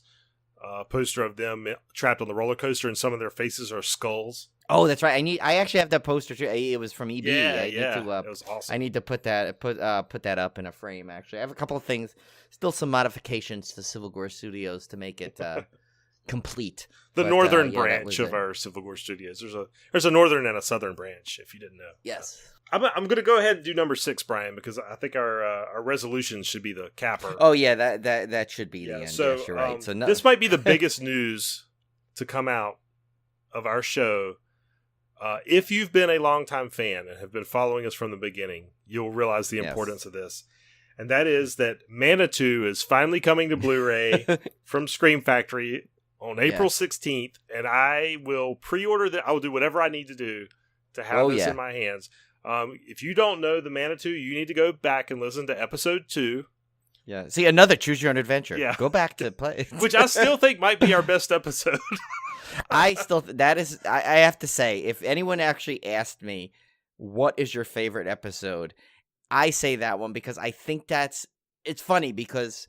poster of them trapped on the roller coaster, and some of their faces are skulls. Oh, that's right. I actually have that poster too. It was from EB. It was awesome. I need to put that up in a frame. Actually, I have a couple of things, still some modifications to Civil Gore Studios to make it complete. The northern branch of our Civil Gore Studios. There's a northern and a southern branch, if you didn't know. Yes. I'm going to go ahead and do number 6, Brian, because I think our resolutions should be the capper. Oh yeah, that should be the end. So yes, you're right. So this might be the biggest news to come out of our show. If you've been a longtime fan and have been following us from the beginning, you'll realize the importance of this. And that is that Manitou is finally coming to Blu-ray from Scream Factory on April 16th, and I will pre-order that. I will do whatever I need to do to have this in my hands. If you don't know the Manitou, you need to go back and listen to episode 2. Yeah. See, another Choose Your Own Adventure. Yeah. Go back to play. Which I still think might be our best episode. I have to say, if anyone actually asked me, what is your favorite episode? I say that one because I think it's funny because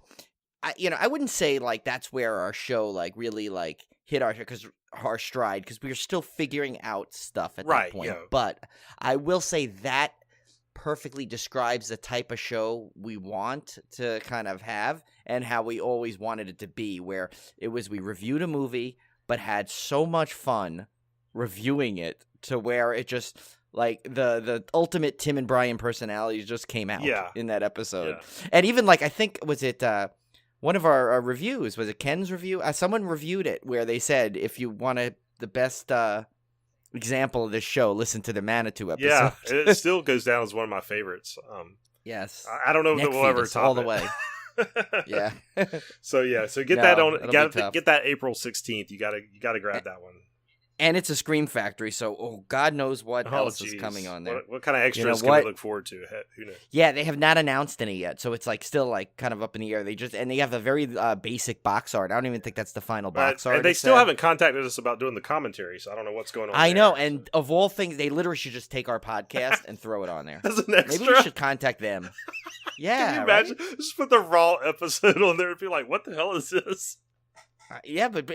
I wouldn't say like that's where our show like really like hit our stride because we were still figuring out stuff at that point. Yeah. But I will say that perfectly describes the type of show we want to kind of have and how we always wanted it to be, where it was we reviewed a movie but had so much fun reviewing it to where it just like the ultimate Tim and Brian personalities just came out in that episode. Yeah. And even like I think was it one of our reviews, was it Ken's review? Someone reviewed it where they said if you wanted the best example of this show, listen to the Manitou episode. Yeah, it still goes down as one of my favorites. Yes, I don't know if we'll ever top all the it. way. Yeah. So get that on. Get that April 16th. You gotta grab that one. And it's a Scream Factory, so God knows what else is coming on there. What kind of extras can we look forward to? Who knows? Yeah, they have not announced any yet, so it's like still like kind of up in the air. They have a very basic box art. I don't even think that's the final box art. And they still haven't contacted us about doing the commentary, so I don't know what's going on. I know, and of all things, they literally should just take our podcast and throw it on there. As an extra? Maybe we should contact them. Yeah, can you imagine? Right? Just put the raw episode on there and be like, "What the hell is this?" Yeah, but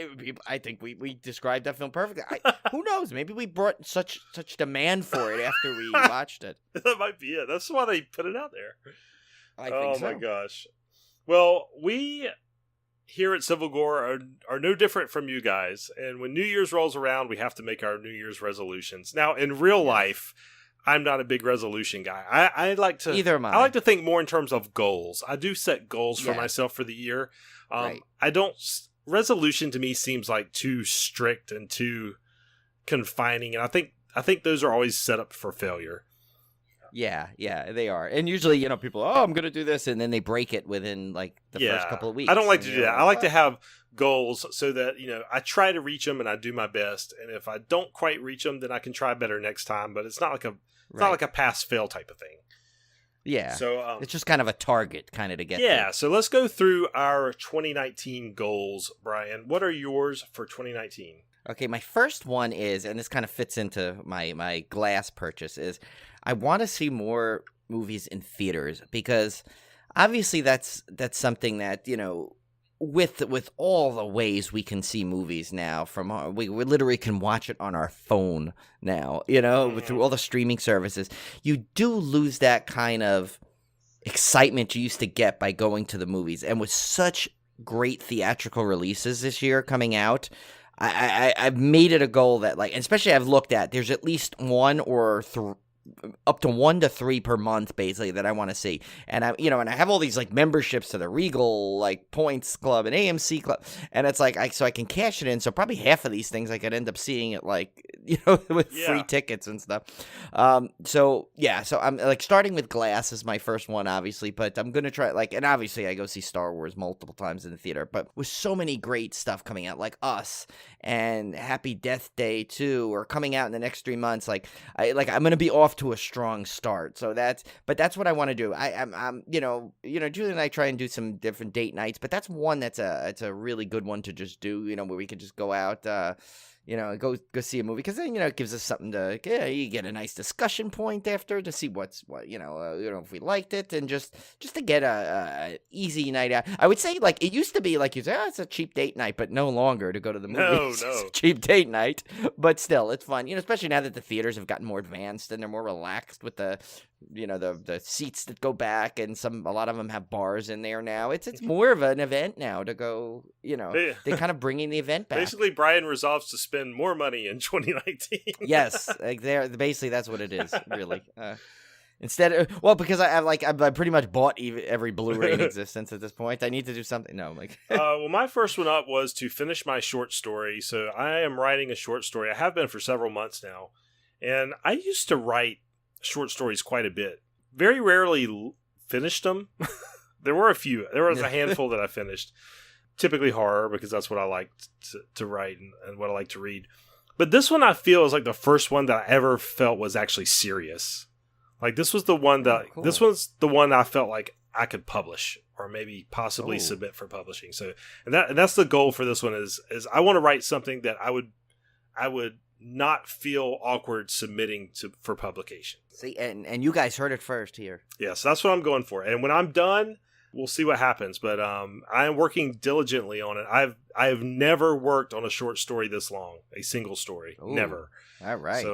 I think we described that film perfectly. Who knows? Maybe we brought such demand for it after we watched it. That might be it. That's why they put it out there. I think so. Oh my gosh. Well, we here at Civil Gore are no different from you guys. And when New Year's rolls around, we have to make our New Year's resolutions. Now, in real life, I'm not a big resolution guy. I like to either am I. I like to think more in terms of goals. I do set goals for myself for the year. Right. I don't. Resolution to me seems like too strict and too confining, and I think those are always set up for failure. Yeah, they are. And usually, people, I'm going to do this, and then they break it within like the first couple of weeks. I don't like to do that. I like to have goals so that, I try to reach them and I do my best. And if I don't quite reach them, then I can try better next time, but it's not like not like a pass fail type of thing. Yeah. So it's just kind of a target kind of to get there. So let's go through our 2019 goals, Brian. What are yours for 2019? Okay, my first one is, and this kind of fits into my glass purchase, is I want to see more movies in theaters because obviously that's something that, with all the ways we can see movies now, we literally can watch it on our phone now, through all the streaming services, you do lose that kind of excitement you used to get by going to the movies. And with such great theatrical releases this year coming out, I've made it a goal that, like, especially I've looked at, there's at least one or up to 1 to 3 per month, basically, that I want to see. And I have all these like memberships to the Regal like Points Club and AMC Club, and it's like so I can cash it in. So probably half of these things I could end up seeing it like with free tickets and stuff. So I'm like starting with Glass is my first one, obviously, but I'm gonna try and obviously I go see Star Wars multiple times in the theater. But with so many great stuff coming out, like Us and Happy Death Day 2 are coming out in the next 3 months, I'm gonna be off to a strong start. So that's what I want to do. I'm Julie and I try and do some different date nights, but that's one it's a really good one to just do, where we could just go out, go see a movie, because then, it gives us something to, you get a nice discussion point after to see what if we liked it, and just to get a easy night out. I would say, like, it used to be like you say, it's a cheap date night, but no longer to go to the movies. No. It's a cheap date night, but still, it's fun, especially now that the theaters have gotten more advanced and they're more relaxed with the seats that go back, and a lot of them have bars in there now. It's more of an event now to go, they're kind of bringing the event back. Basically, Brian resolves to spend more money in 2019. Yes, basically that's what it is, really. Because I pretty much bought every Blu-ray in existence at this point. I need to do something. No, well, my first one up was to finish my short story. So I am writing a short story. I have been for several months now, and I used to write short stories quite a bit. Very rarely finished them. There were a few. There was a handful that I finished. Typically horror, because that's what I like to write and what I like to read. But this one I feel is like the first one that I ever felt was actually serious. Like, this was the one that cool. This was the one I felt like I could publish, or maybe possibly submit for publishing. So, and that's the goal for this one is I want to write something that I would not feel awkward submitting for publication. See, and you guys heard it first here. Yes, that's what I'm going for. And when I'm done, we'll see what happens. But I am working diligently on it. I have never worked on a short story this long, a single story. Ooh, never. All right.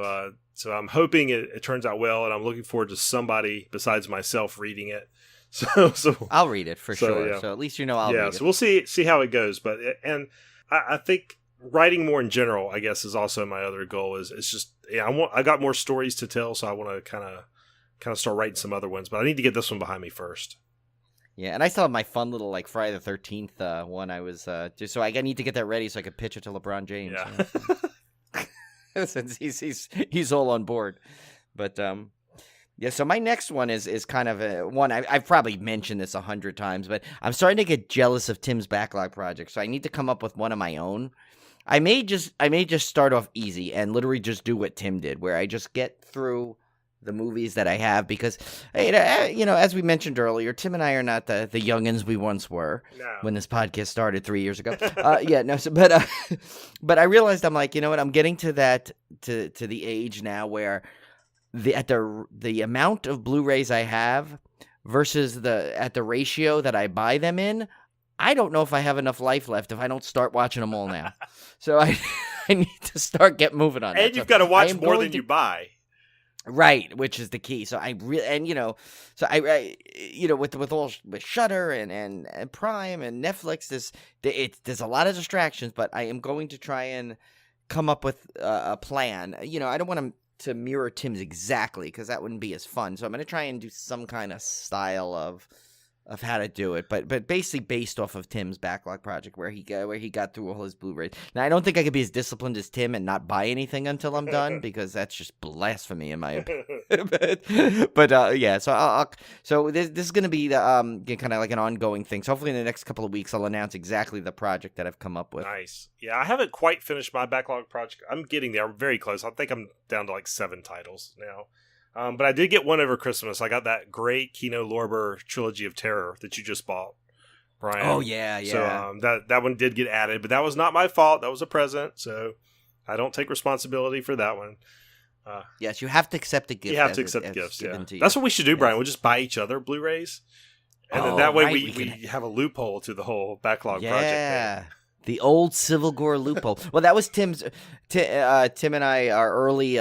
So I'm hoping it turns out well, and I'm looking forward to somebody besides myself reading it. So I'll read it for sure. Yeah. So at least I'll read it. So we'll see how it goes. But I think writing more in general, I guess, is also my other goal. It's just I got more stories to tell, so I want to kind of start writing some other ones. But I need to get this one behind me first. Yeah, and I still have my fun little like Friday the 13th one. I was just so I need to get that ready so I could pitch it to LeBron James. Yeah. Since he's all on board. But so my next one is kind of one I've probably mentioned this 100 times, but I'm starting to get jealous of Tim's Backlog project, so I need to come up with one of my own. I may just start off easy and literally just do what Tim did, where I just get through the movies that I have, because as we mentioned earlier, Tim and I are not the youngins we once were when this podcast started 3 years ago. But I realized I'm like, I'm getting to that to the age now where the amount of Blu-rays I have versus at the ratio that I buy them in, I don't know if I have enough life left if I don't start watching them all now. So I need to start moving on. And you've got to watch more than you buy. Right, which is the key. So I really, with Shudder and Prime and Netflix, there's a lot of distractions. But I am going to try and come up with a plan. I don't want to mirror Tim's exactly, because that wouldn't be as fun. So I'm going to try and do some kind of style of how to do it, but basically based off of Tim's Backlog project, where he got through all his Blu-rays. Now, I don't think I could be as disciplined as Tim and not buy anything until I'm done, because that's just blasphemy in my opinion. So this is going to be the kind of like an ongoing thing. So hopefully in the next couple of weeks, I'll announce exactly the project that I've come up with. Nice. Yeah, I haven't quite finished my Backlog project. I'm getting there. I'm very close. I think I'm down to like 7 titles now. But I did get one over Christmas. I got that great Kino Lorber Trilogy of Terror that you just bought, Brian. Oh, yeah. So that one did get added, but that was not my fault. That was a present, so I don't take responsibility for that one. Yes, you have to accept the gift. You have to accept the gifts, yeah. That's what we should do, Brian. We'll just buy each other Blu-rays. And then that way we have a loophole to the whole backlog project. Yeah. The old Civil Gore loophole. Well, that was Tim and I, our early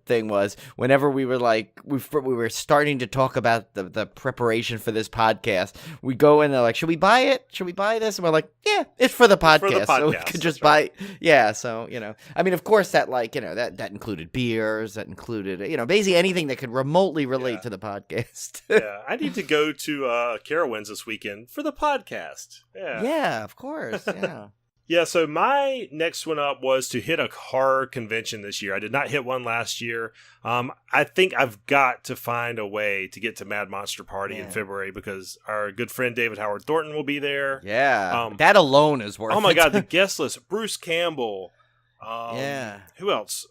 thing was whenever we were like, we were starting to talk about the preparation for this podcast, we go in and they're like, should we buy it? Should we buy this? And we're like, yeah, it's for the podcast. So we could just buy it. Yeah. So, I mean, of course that that included beers, that included, basically anything that could remotely relate to the podcast. Yeah. I need to go to Carowinds this weekend for the podcast. Yeah. Yeah, of course. Yeah. Yeah, so my next one up was to hit a horror convention this year. I did not hit one last year. I think I've got to find a way to get to Mad Monster Party in February because our good friend David Howard Thornton will be there. Yeah, that alone is worth it. Oh my God, the guest list. Bruce Campbell. Who else?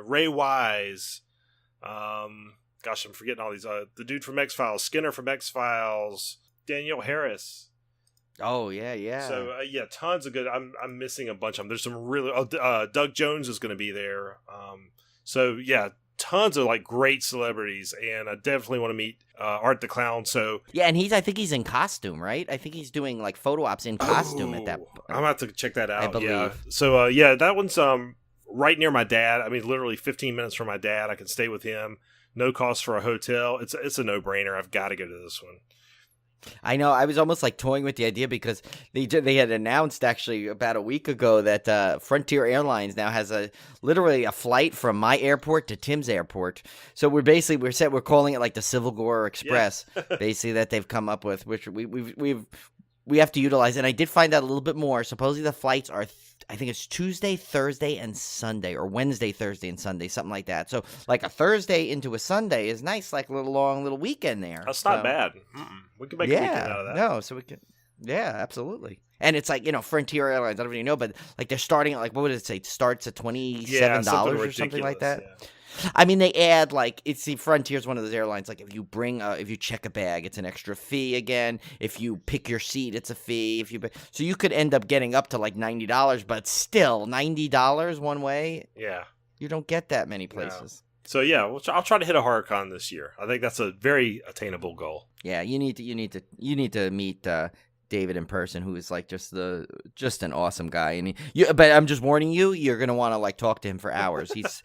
Ray Wise. Gosh, I'm forgetting all these. The dude from X-Files. Skinner from X-Files. Danielle Harris. Oh yeah. So tons of good. I'm missing a bunch of them. There's some really. Doug Jones is going to be there. So yeah, tons of like great celebrities, and I definitely want to meet Art the Clown. So yeah, and I think he's in costume, right? I think he's doing like photo ops in costume at that. I'm gonna have to check that out. I believe. Yeah. So that one's right near my dad. I mean, literally 15 minutes from my dad. I can stay with him. No cost for a hotel. It's a no brainer. I've got to go to this one. I know. I was almost like toying with the idea because they had announced actually about a week ago that Frontier Airlines now has literally a flight from my airport to Tim's airport. So we're calling it like the Civil Gore Express, basically that they've come up with, which we have to utilize. And I did find out a little bit more. Supposedly the flights are. I think it's Tuesday, Thursday, and Sunday, or Wednesday, Thursday, and Sunday, something like that. So, like a Thursday into a Sunday is nice, like a long little weekend there. That's not bad. We can make a weekend out of that. No, so we can. Yeah, absolutely. And it's like Frontier Airlines. I don't really know, but like they're starting at like what would it say? It starts at $27 or something like that. Yeah. I mean, they add like Frontier's one of those airlines. Like if you check a bag, it's an extra fee again. If you pick your seat, it's a fee. So you could end up getting up to like $90, but still $90 one way. Yeah, you don't get that many places. No. So yeah, I'll try to hit a horror con this year. I think that's a very attainable goal. Yeah, you need to meet David in person, who is like just an awesome guy. And but I'm just warning you, you're gonna want to like talk to him for hours. He's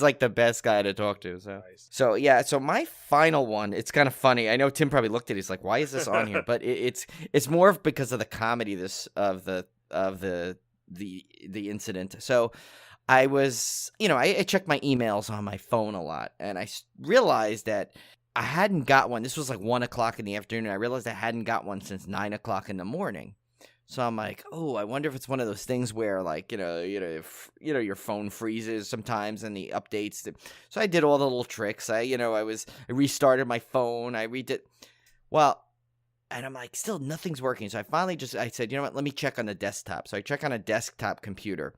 like the best guy to talk to. So nice. So yeah. So my final one, it's kind of funny. I know Tim probably looked at it. He's like, why is this on here? But it's more because of the comedy of the incident. So I was, I checked my emails on my phone a lot, and I realized that I hadn't got one. This was like 1:00 in the afternoon. I realized I hadn't got one since 9:00 in the morning. So I'm like, oh, I wonder if it's one of those things where like, your phone freezes sometimes and the updates. So I did all the little tricks. I restarted my phone. I redid. Well, and I'm like, still nothing's working. So I finally I said, you know what? Let me check on the desktop. So I check on a desktop computer.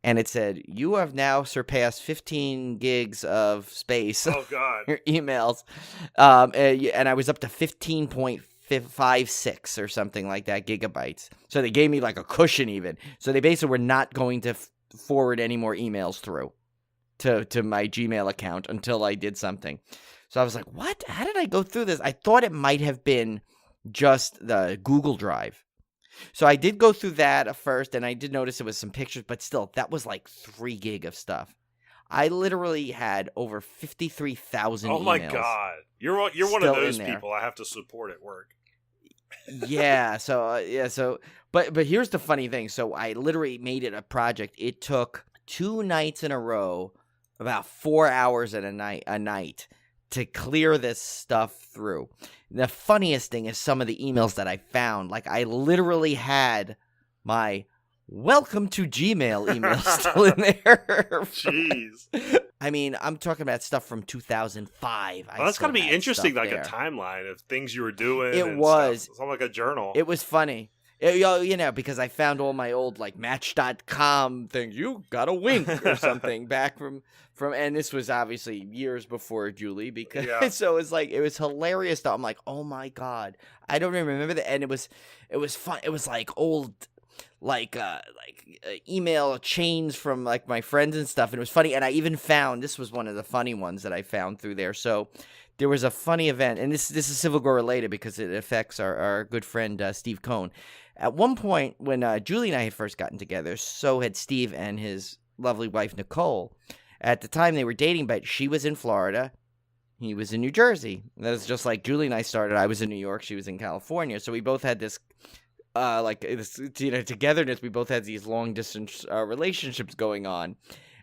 And it said, you have now surpassed 15 gigs of space. Oh, God. Your emails. And I was up to 15.56 or something like that gigabytes. So they gave me like a cushion even. So they basically were not going to forward any more emails through to my Gmail account until I did something. So I was like, what? How did I go through this? I thought it might have been just the Google Drive. So I did go through that at first, and I did notice it was some pictures, but still, that was like 3 gig of stuff. I literally had over 53,000 emails. Oh my God. You're one of those people I have to support at work. Yeah, but here's the funny thing. So I literally made it a project. It took 2 nights in a row, about 4 hours a night to clear this stuff through. The funniest thing is some of the emails that I found. Like, I literally had my welcome to Gmail email still in there. Jeez. I mean, I'm talking about stuff from 2005. Well, that's got to be interesting, like a timeline of things you were doing. It was. Stuff. It's all like a journal. It was funny. Because I found all my old like Match.com things. You got a wink or something back from, and this was obviously years before Julie. So it was hilarious. Though I'm like, oh my God, I don't even remember and it was fun. It was like old. email chains from like my friends and stuff, and it was funny. And I even found, this was one of the funny ones that I found through there. So there was a funny event, and this is Civil Gore related because it affects our good friend Steve Cohn. At one point when Julie and I had first gotten together, so had Steve and his lovely wife Nicole. At the time they were dating, but she was in Florida. He was in New Jersey. That was just like Julie and I started. I was in New York. She was in California. So we both had this, togetherness. We both had these long distance relationships going on,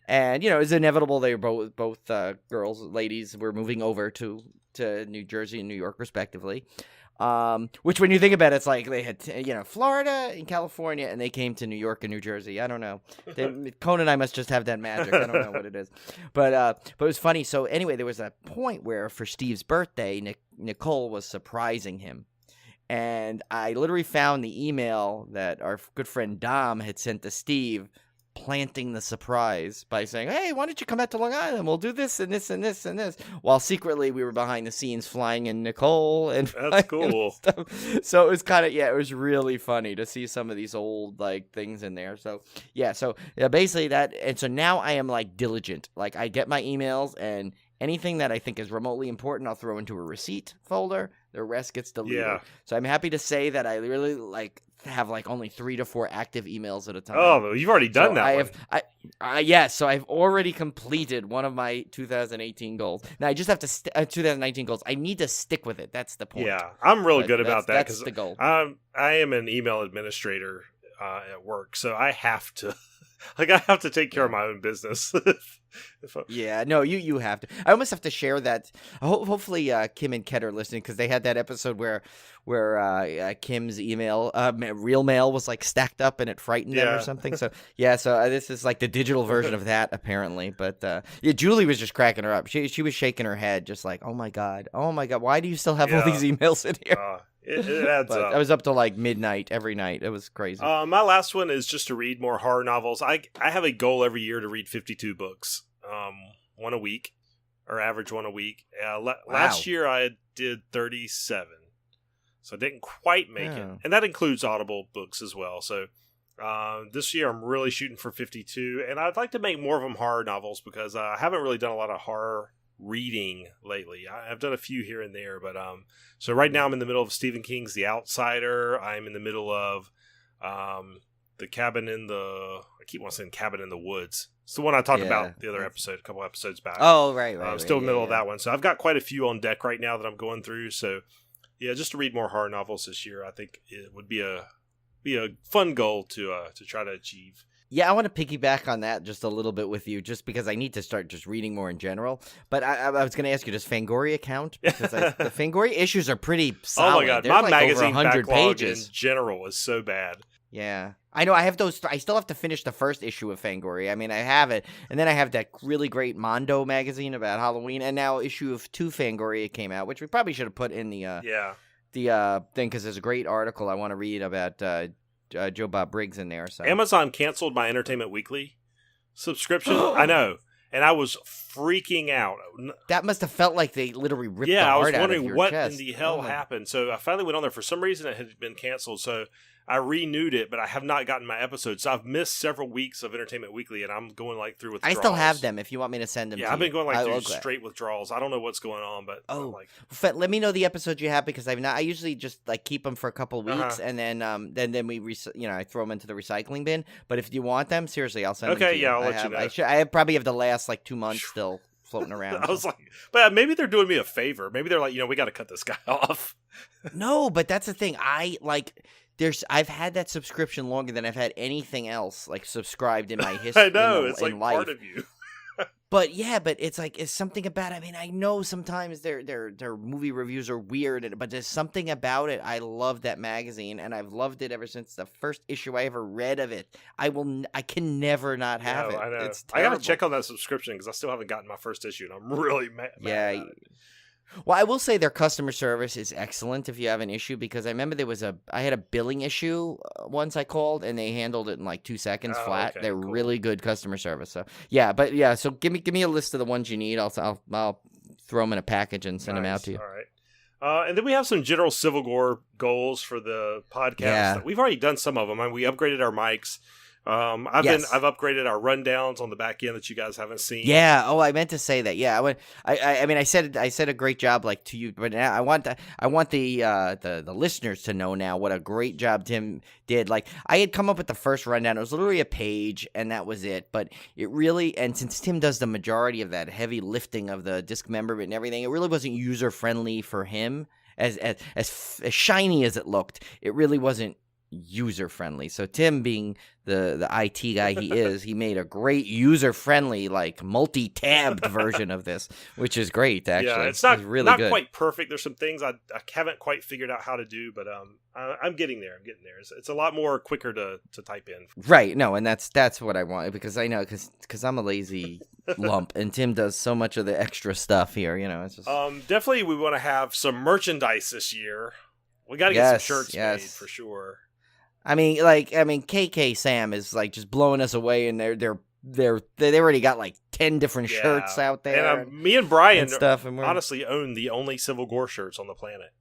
and it was inevitable. They were both ladies were moving over to New Jersey and New York respectively. Which when you think about it, it's like they had, Florida and California, and they came to New York and New Jersey. I don't know. Conan and I must just have that magic. I don't know what it is. But it was funny. So anyway, there was a point where for Steve's birthday, Nicole was surprising him. And I literally found the email that our good friend Dom had sent to Steve, planting the surprise by saying, hey, why don't you come out to Long Island? We'll do this and this and this and this. While secretly we were behind the scenes flying in Nicole. And that's cool. Stuff. So it was kind of, it was really funny to see some of these old things in there. So basically that. And so now I am diligent. I get my emails, and anything that I think is remotely important, I'll throw into a receipt folder. The rest gets deleted. Yeah. So I'm happy to say that I really have only 3 to 4 active emails at a time. Oh, you've already done that. Yes. So I've already completed one of my 2018 goals. Now I just have to 2019 goals. I need to stick with it. That's the point. Yeah, I'm really good about that because that's the goal. I am an email administrator at work, so I have to. I have to take care of my own business. Yeah, no, you have to. I almost have to share that. Hopefully, Kim and Ket are listening because they had that episode where Kim's email, real mail, was stacked up and it frightened them or something. So this is the digital version of that apparently. But Julie was just cracking her up. She was shaking her head, just oh my god, why do you still have all these emails in here? It adds up. I was up to midnight every night. It was crazy. My last one is just to read more horror novels. I have a goal every year to read 52 books, one a week, or average one a week. Last year I did 37, so I didn't quite make it, and that includes Audible books as well. So this year I'm really shooting for 52, and I'd like to make more of them horror novels because I haven't really done a lot of horror reading lately. I've done a few here and there, but so right now I'm in the middle of Stephen King's The Outsider. I'm in the middle of the Cabin in the, I keep wanting to say Cabin in the Woods. It's the one I talked about the other episode, a couple episodes back. Oh, right. I'm still in the middle of that one. So I've got quite a few on deck right now that I'm going through. So yeah, just to read more horror novels this year, I think it would be a fun goal to try to achieve. Yeah, I want to piggyback on that just a little bit with you, just because I need to start just reading more in general. But I was going to ask you, does Fangoria count? Because the Fangoria issues are pretty solid. Oh my god, they're my magazine over 100 backlog pages. in general is so bad. Yeah, I know. I have those. I still have to finish the first issue of Fangoria. I mean, I have it, and then I have that really great Mondo magazine about Halloween, and now issue of 2 Fangoria came out, which we probably should have put in the thing because there's a great article I want to read about. Joe Bob Briggs in there. So Amazon canceled my Entertainment Weekly subscription. I know, and I was freaking out. That must have felt like they literally ripped the heart out of your chest. I was wondering what in the hell happened. So I finally went on there. For some reason, it had been canceled. So I renewed it, but I have not gotten my episodes. So I've missed several weeks of Entertainment Weekly, and I'm going through withdrawals. I still have them if you want me to send them to you. Yeah, I've been going through straight withdrawals. I don't know what's going on, but let me know the episodes you have because I usually just keep them for a couple of weeks and then we I throw them into the recycling bin. But if you want them, seriously, I'll send them to you. Okay, yeah, I'll let you know. I probably have the last 2 months still floating around. I was but maybe they're doing me a favor. Maybe they're we got to cut this guy off. No, but that's the thing. I've had that subscription longer than I've had anything else subscribed in my history. I know, it's life. Part of you. But it's something about it. I mean, I know sometimes their movie reviews are weird, but there's something about it. I love that magazine, and I've loved it ever since the first issue I ever read of it. I can never not have it. I know. It's terrible. I got to check on that subscription because I still haven't gotten my first issue, and I'm really mad. Yeah. Well, I will say their customer service is excellent if you have an issue because I remember I had a billing issue once I called and they handled it in 2 seconds flat. Okay, They're cool. really good customer service. So so give me a list of the ones you need. I'll throw them in a package and send them out to you. All And then we have some general Civil Gore goals for the podcast. Yeah. We've already done some of them. I mean, we upgraded our mics. I've upgraded our rundowns on the back end that you guys haven't seen. Yeah. Oh, I meant to say that. Yeah. I mean, I said a great job like to you, but now I want the listeners to know now what a great job Tim did. Like I had come up with the first rundown. It was literally a page and that was it. But it really, and since Tim does the majority of that heavy lifting of the dismemberment and everything, it really wasn't user friendly for him. As shiny as it looked, it really wasn't user friendly. So Tim, being the IT guy he is, he made a great user friendly, like multi-tabbed version of this, which is great. Actually, yeah, it's not really not good. Quite perfect. There's some things I haven't quite figured out how to do, but I'm getting there. It's a lot more quicker to type in. Right. No, and that's what I want because I know because I'm a lazy lump, and Tim does so much of the extra stuff here. You know, it's just definitely we want to have some merchandise this year. We got to get some shirts made for sure. I mean, KK Sam is like just blowing us away, and they already got like 10 different shirts out there. And me and Brian honestly own the only Civil Gore shirts on the planet,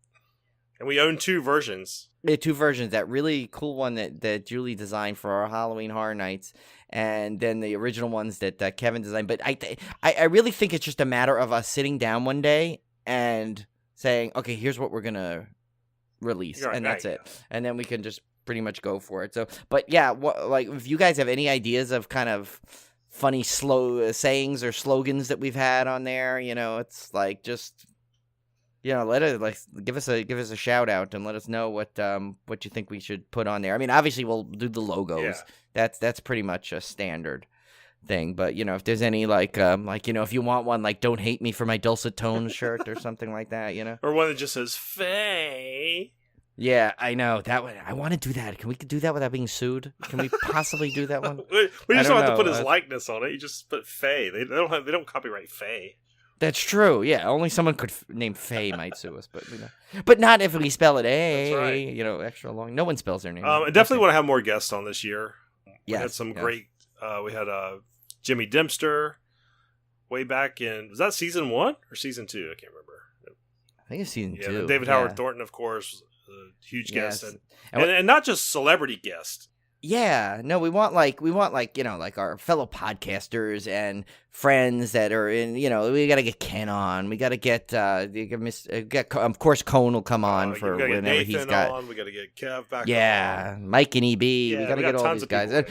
and we own 2 versions. Yeah, 2 versions. That really cool one that Julie designed for our Halloween Horror Nights, and then the original ones that Kevin designed. But I really think it's just a matter of us sitting down one day and saying, okay, here's what we're gonna release, and that's it, and then we can just pretty much go for it. So, but yeah, like if you guys have any ideas of kind of funny slow sayings or slogans that we've had on there, you know, it's like just, you know, give us a shout out and let us know what you think we should put on there. I mean, obviously we'll do the logos. Yeah. That's pretty much a standard thing. But you know, if there's any like you know, if you want one like "Don't Hate Me for My Dulcet Tones" shirt or something like that, you know, or one that just says "Faye." Yeah, I know that one. I want to do that. Can we do that without being sued? Can we possibly do that one? We just don't have to put his likeness on it. You just put Faye. They don't copyright Faye. That's true. Yeah, only someone could name Faye might sue us, but you know, but not if we spell it A. That's right. You know, extra long. No one spells their name. I definitely want to have more guests on this year. We had some great. We had Jimmy Dempster way back in, was that season 1 or season 2? I can't remember. I think it's season 2. David Howard Thornton, of course. Huge guest and not just celebrity guest. Yeah, no, we want like you know, like our fellow podcasters and friends that are in, you know, we got to get Ken on. We got to get of course Cone will come on for whenever Nathan he's got on. We got to get Kev back on. Yeah, Mike and EB. Yeah, we got to get all these guys.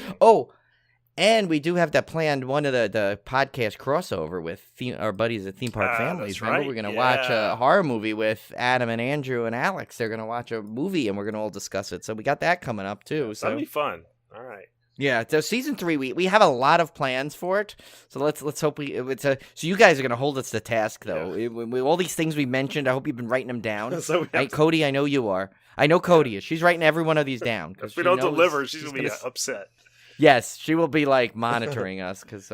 And we do have that planned, one of the podcast crossover with our buddies at Theme Park Families. That's Remember, right. we're going to watch a horror movie with Adam and Andrew and Alex. They're going to watch a movie, and we're going to all discuss it. So we got that coming up, too. So that'll be fun. All right. Yeah, so season 3, we have a lot of plans for it. So let's hope so you guys are going to hold us to task, though. Yeah. All these things we mentioned, I hope you've been writing them down. Cody, I know you are. I know Cody is. She's writing every one of these down. If we don't deliver, she's going to be upset. Yes, she will be like monitoring us because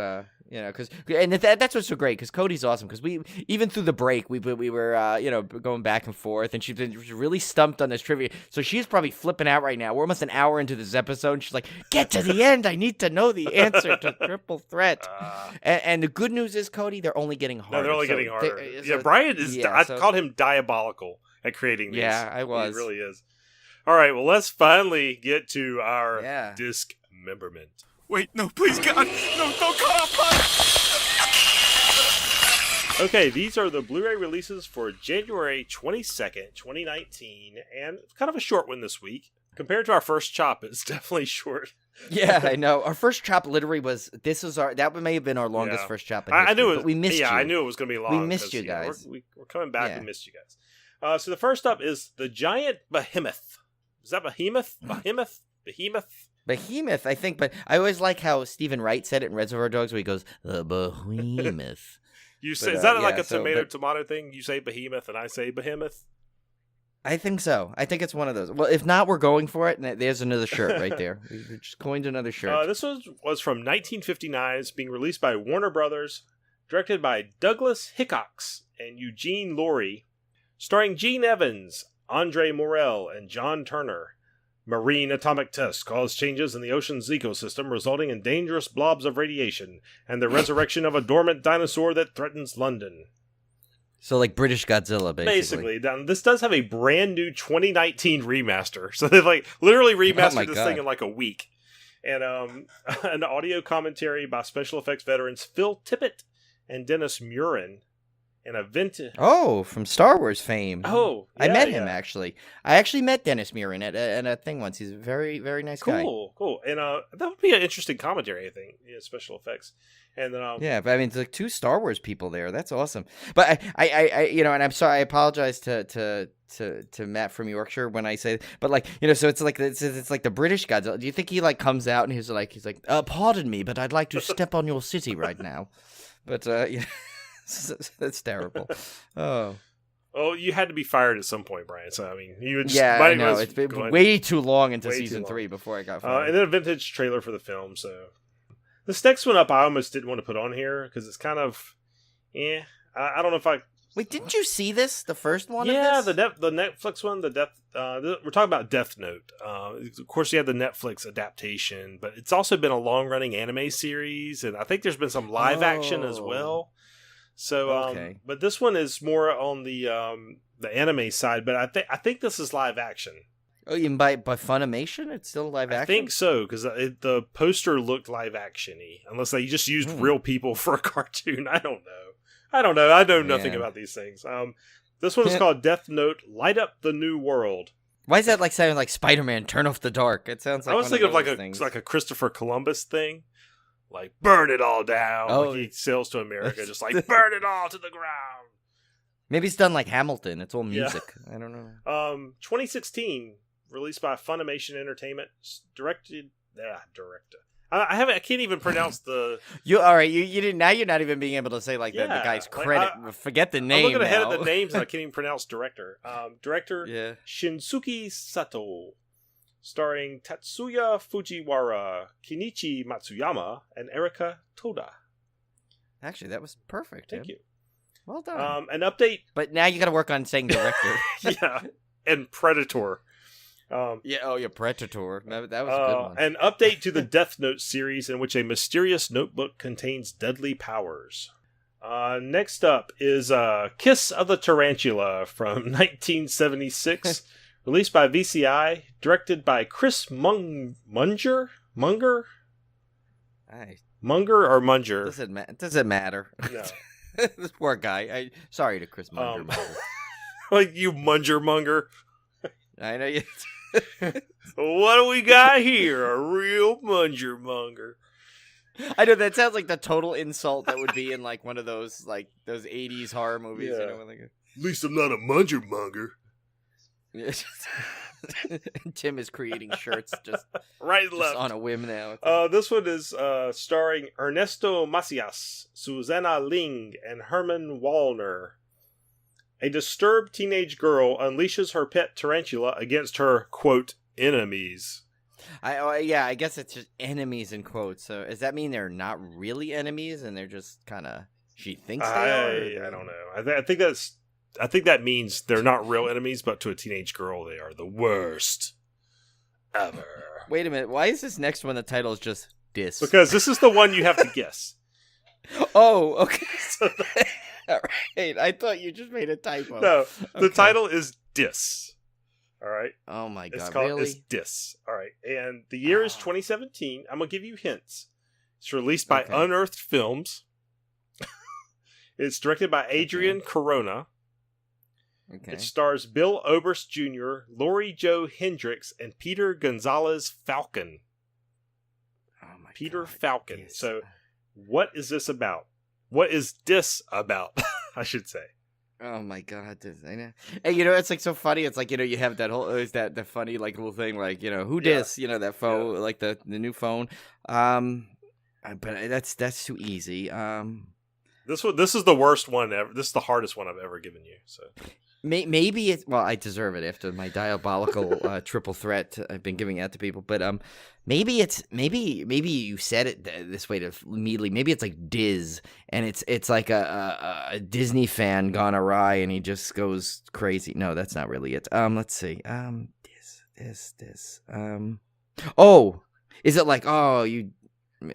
you know, and that's what's so great because Cody's awesome because we even through the break we were you know, going back and forth and she's been really stumped on this trivia, so she's probably flipping out right now. We're almost an hour into this episode and she's like, get to the end, I need to know the answer to Triple Threat. And the good news is, Cody, they're only getting harder. No, they're only getting harder. Brian is I called him diabolical at creating these. Yeah, I was. He really is. All right, well, let's finally get to our dismemberment. Wait, no, please, God. No, don't cut off my... Okay, these are the Blu-ray releases for January 22nd, 2019, and kind of a short one this week. Compared to our first chop, it's definitely short. Yeah, I know. Our first chop literally that may have been our longest first chop in history, I knew it, but we missed you. Yeah, I knew it was going to be long. We missed you guys. We're coming back. Yeah. We missed you guys. So the first up is the Giant Behemoth. Is that Behemoth? Behemoth, I think, but I always like how Stephen Wright said it in Reservoir Dogs where he goes, the Behemoth. Is that like a tomato thing? You say Behemoth and I say Behemoth? I think so. I think it's one of those. Well, if not, we're going for it, and there's another shirt right there. We just coined another shirt. This was from 1959. It's being released by Warner Brothers, directed by Douglas Hickox and Eugene Laurie, starring Gene Evans, Andre Morel, and John Turner. Marine atomic tests cause changes in the ocean's ecosystem, resulting in dangerous blobs of radiation and the resurrection of a dormant dinosaur that threatens London. So like British Godzilla, basically. Now, this does have a brand new 2019 remaster. So they've like literally remastered this thing in like a week. And an audio commentary by special effects veterans Phil Tippett and Dennis Murin. And a vintage. Oh, from Star Wars fame. Oh, yeah, I met him actually. I actually met Dennis Murin at a thing once. He's a very, very nice guy. Cool. And that would be an interesting commentary, I think. Yeah, special effects. And then yeah, but I mean, it's like 2 Star Wars people there. That's awesome. But I you know, and I'm sorry. I apologize to Matt from Yorkshire when I say, but like, you know, so it's like the British Godzilla. Do you think he like comes out and he's like, pardon me, but I'd like to step on your city right now. But yeah. That's terrible. Oh, you had to be fired at some point, Brian. So I mean, you would just, I know it's been way too long into season 3 before I got fired. And then a vintage trailer for the film. So this next one up, I almost didn't want to put on here because it's kind of, I don't know if I. Wait, didn't you see this? The first one? Yeah, of this? the Netflix one. We're talking about Death Note. Of course, you have the Netflix adaptation, but it's also been a long running anime series, and I think there's been some live action as well. So, but this one is more on the anime side. But I think this is live action. Oh, even by Funimation, it's still live action. I think so because the poster looked live action-y, unless they just used real people for a cartoon. I don't know. I know nothing about these things. This one is called Death Note: Light Up the New World. Why is that like sounding like Spider-Man? Turn off the dark. It sounds like I was thinking of like a Christopher Columbus thing. Like, burn it all down. Oh, like he sails to America, just like, burn it all to the ground. Maybe it's done like Hamilton. It's all music. Yeah. I don't know. 2016, released by Funimation Entertainment, directed. I can't even pronounce the. All right? You didn't. Now you're not even being able to say like the guy's credit. Forget the name. I'm looking ahead now. of the names, and I can't even pronounce director. Director Shinsuke Sato. Starring Tatsuya Fujiwara, Kenichi Matsuyama, and Erika Toda. Actually, that was perfect. Thank you. Well done. An update. But now you got to work on saying director. Yeah, and Predator. Predator. That was a good one. An update to the Death Note series in which a mysterious notebook contains deadly powers. Next up is Kiss of the Tarantula from 1976. Released by VCI, directed by Chris Munger? Munger or Munger? Doesn't matter. No. This poor guy. Sorry to Chris Munger. Like you Munger. I know you. What do we got here? A real Munger. I know that sounds like the total insult that would be in like one of those 80s horror movies. Yeah. You know, like At least I'm not a Munger. Tim is creating shirts just right and left on a whim now. This one is starring Ernesto Macias, Susanna Ling, and Herman Wallner. A disturbed teenage girl unleashes her pet tarantula against her, quote, enemies. I guess it's just enemies in quotes. So does that mean they're not really enemies and they're just kind of she thinks they are? I don't know. I think that means they're not real enemies, but to a teenage girl, they are the worst ever. Wait a minute. Why is this next one the title is just Dis? Because this is the one you have to guess. Oh, okay. All right. I thought you just made a typo. No, the title is Dis. All right. Oh my god! It's Dis. All right, and the year is 2017. I'm gonna give you hints. It's released by Unearthed Films. It's directed by Adrian Corona. Okay. It stars Bill Oberst Jr., Laurie Joe Hendricks, and Peter Gonzalez Falcon. Oh my Peter God. Falcon. Yes. So, what is this about? What is this about? I should say. Oh my god! I know. And you know, it's like so funny. It's like, you know, you have that whole the funny like little thing like, you know, who dis? You know, that phone like the new phone. But that's too easy. This is the worst one ever. This is the hardest one I've ever given you. So maybe it's I deserve it after my diabolical triple threat I've been giving out to people. But maybe you said it this way to immediately. Maybe it's like Diz, and it's like a Disney fan gone awry, and he just goes crazy. No, that's not really it. Let's see. This. Oh, is it like